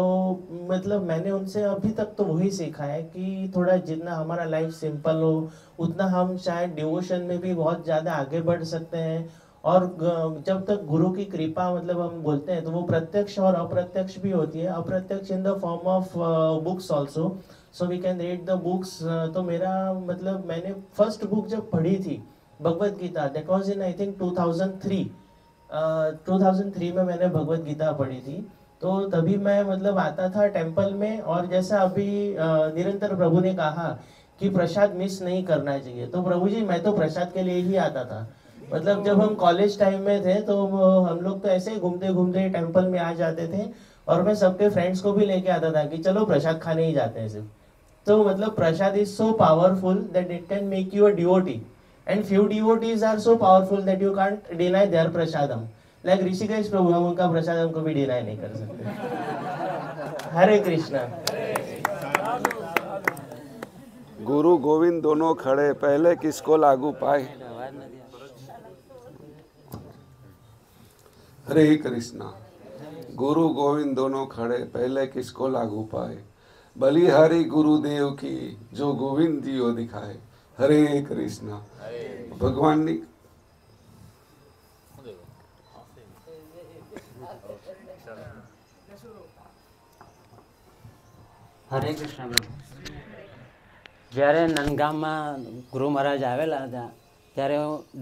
मतलब मैंने उनसे अभी तक तो वही सीखा है कि थोड़ा जितना हमारा लाइफ सिंपल हो उतना हम शायद डिवोशन में भी बहुत ज़्यादा आगे बढ़ सकते हैं. और जब तक गुरु की कृपा मतलब हम बोलते हैं तो वो प्रत्यक्ष और अप्रत्यक्ष भी होती है. अप्रत्यक्ष in the form of books also, so we can read the books. तो मेरा मतलब मैंने फर्स्ट बुक जब पढ़ी थी Bhagavad Gita, that was in I think 2003 में मैंने भगवत गीता पढ़ी थी. तो तभी मैं मतलब आता था टेम्पल में, और जैसा अभी निरंतर प्रभु ने कहा कि प्रसाद मिस नहीं करना चाहिए. तो प्रभु जी मैं तो प्रसाद के लिए ही आता था. मतलब जब हम कॉलेज टाइम में थे तो हम लोग तो ऐसे ही घूमते घूमते टेम्पल में आ जाते थे और मैं सबके फ्रेंड्स को भी लेके आता था कि चलो प्रसाद खाने ही जाते हैं सिर्फ. तो मतलब prasad is so powerful that it can make you a devotee, and few devotees are so powerful that you can't deny their prasadam. Like Rishikesh Prabhu, हम उनका प्रसाद हमको भी डिनाई नहीं कर सकते. हरे कृष्णा. गुरु गोविंद दोनों खड़े, पहले किसको लागू पाए। हरे कृष्णा। गुरु गोविंद दोनों खड़े, पहले किसको लागू पाए। बलिहारी गुरुदेव की जो गोविंद दियो दिखाए। हरे कृष्णा। भगवान ने હરે કૃષ્ણ પ્રભુ. જ્યારે નંદગામમાં ગુરુ મહારાજ આવેલા હતા ત્યારે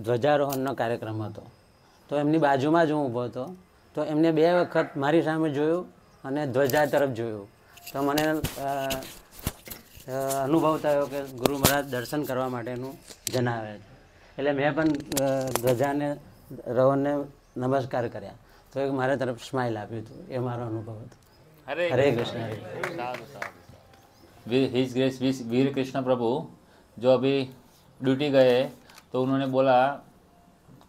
ધ્વજારોહણનો કાર્યક્રમ હતો. તો એમની બાજુમાં જ હું ઊભો હતો. તો એમને 2 વખત મારી સામે જોયું અને ધ્વજા તરફ જોયું. તો મને અનુભવ થયો કે ગુરુ મહારાજ દર્શન કરવા માટેનું જણાવે છે. એટલે મેં પણ ધ્વજાને રોહણને નમસ્કાર કર્યા. તો એક મારા તરફ સ્માઇલ આપ્યું હતું. એ મારો અનુભવ હતો. हरे कृष्ण. हिज ग्रेस वीर कृष्ण प्रभु जो अभी ड्यूटी गए तो उन्होंने बोला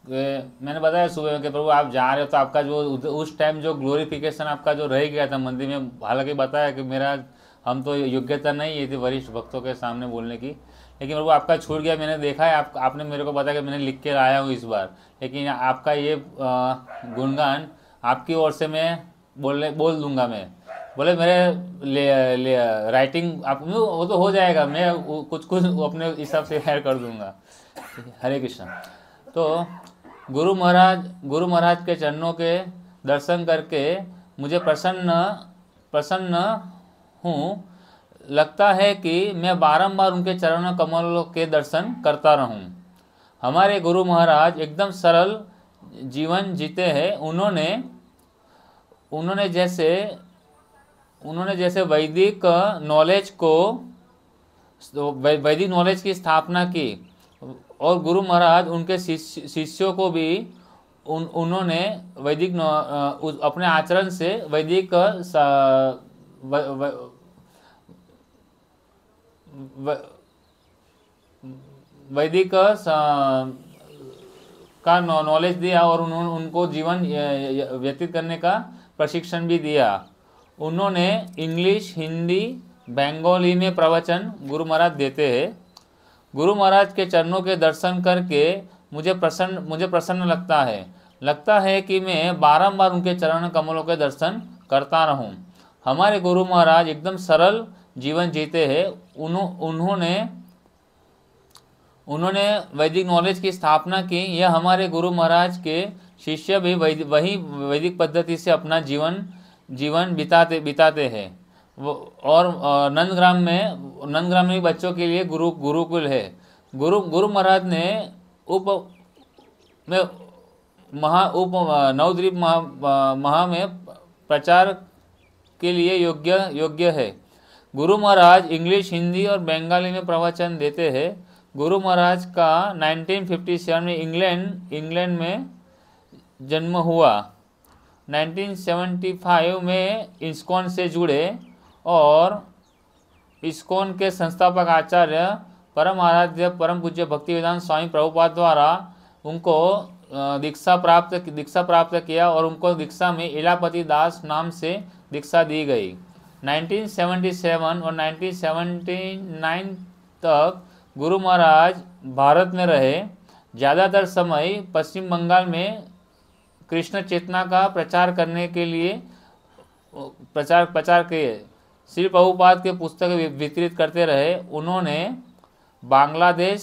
कि मैंने बताया सुबह में कि प्रभु आप जा रहे हो तो आपका जो उस टाइम जो ग्लोरिफिकेशन आपका जो रह गया था मंदिर में, हालांकि बताया कि मेरा हम तो योग्यता नहीं है थी वरिष्ठ भक्तों के सामने बोलने की, लेकिन प्रभु आपका छूट गया. मैंने देखा है आपने मेरे को बताया कि मैंने लिख के लाया हूँ इस बार, लेकिन आपका ये गुणगान आपकी ओर से मैं बोल दूंगा. मैं बोले मेरे राइटिंग आप वो तो हो जाएगा, मैं कुछ अपने हिसाब से ऐड कर दूंगा. हरे कृष्ण. तो गुरु महाराज के चरणों के दर्शन करके मुझे प्रसन्न हूँ. लगता है कि मैं बारंबार उनके चरण कमलों के दर्शन करता रहूं. हमारे गुरु महाराज एकदम सरल जीवन जीते हैं. उन्होंने जैसे वैदिक नॉलेज की स्थापना की और गुरु महाराज उनके शिष्यों को भी उन्होंने वैदिक अपने आचरण से वैदिक का नॉलेज दिया और उन्होंने उनको जीवन व्यतीत करने का प्रशिक्षण भी दिया. उन्होंने इंग्लिश, हिंदी, बंगाली में प्रवचन गुरु महाराज देते हैं. गुरु महाराज के चरणों के दर्शन करके मुझे प्रसन्न लगता है कि मैं बारंबार उनके चरण कमलों के दर्शन करता रहूं. हमारे गुरु महाराज एकदम सरल जीवन जीते हैं. उन्होंने वैदिक नॉलेज की स्थापना की. यह हमारे गुरु महाराज के शिष्य भी वही वैदिक पद्धति से अपना जीवन बिताते हैं. और नंदग्राम में बच्चों के लिए गुरुकुल है. गुरु महाराज ने नवद्वीप महा में प्रचार के लिए योग्य है. गुरु महाराज इंग्लिश, हिंदी और बंगाली में प्रवचन देते हैं. गुरु महाराज का 1957 में इंग्लैंड में जन्म हुआ. 1975 में इस्कॉन से जुड़े और इस्कॉन के संस्थापक आचार्य परम आराध्य परम पूज्य भक्तिवेदांत स्वामी प्रभुपाद द्वारा उनको दीक्षा प्राप्त किया और उनको दीक्षा में इलापति दास नाम से दीक्षा दी गई. 1977 और 1979 तक गुरु महाराज भारत में रहे. ज़्यादातर समय पश्चिम बंगाल में कृष्ण चेतना का प्रचार करने के लिए प्रचार किए. श्री प्रभुपाद के पुस्तक वितरित करते रहे. उन्होंने बांग्लादेश,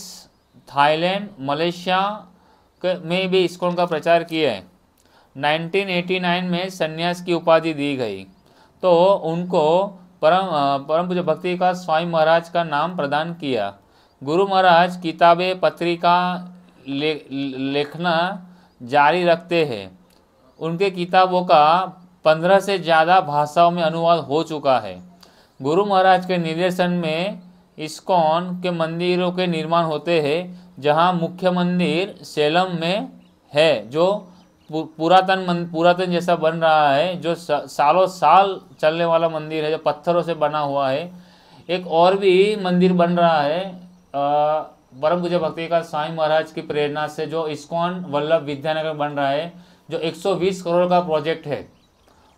थाईलैंड, मलेशिया में भी इस्कॉन का प्रचार किया है. 1989 में संन्यास की उपाधि दी गई तो उनको परम पूज्य भक्ति का स्वामी महाराज का नाम प्रदान किया. गुरु महाराज किताबें पत्रिका लिखना जारी रखते हैं. उनके किताबों का 15 से ज़्यादा भाषाओं में अनुवाद हो चुका है. गुरु महाराज के निर्देशन में इस्कॉन के मंदिरों के निर्माण होते हैं. जहां मुख्य मंदिर सेलम में है जो पुरातन जैसा बन रहा है, जो सालों साल चलने वाला मंदिर है, जो पत्थरों से बना हुआ है. एक और भी मंदिर बन रहा है परम पूज्य भक्ति का स्वामी महाराज की प्रेरणा से, जो इस्कॉन वल्लभ विद्यानगर बन रहा है, जो 120 करोड़ का प्रोजेक्ट है.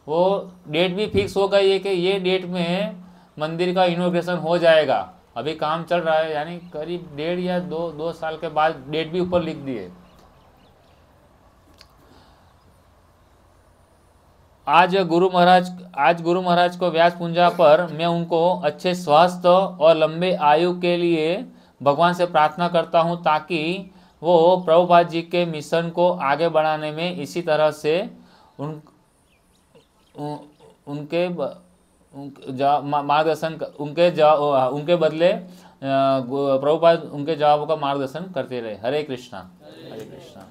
वो डेट भी फिक्स हो गई है कि ये डेट में मंदिर का इनॉग्रेशन हो जाएगा अभी काम चल रहा है, यानी करीब 1.5 या 2 साल के बाद डेट भी ऊपर लिख दिए। आज गुरु महाराज को व्यास पूंजा पर मैं उनको अच्छे स्वास्थ्य और लंबे आयु के लिए भगवान से प्रार्थना करता हूं, ताकि वो प्रभुपाद जी के मिशन को आगे बढ़ाने में इसी तरह से उनके मार्गदर्शन, उनके बदले प्रभुपाद उनके जवाबों का मार्गदर्शन करते रहे। हरे कृष्णा, हरे कृष्णा।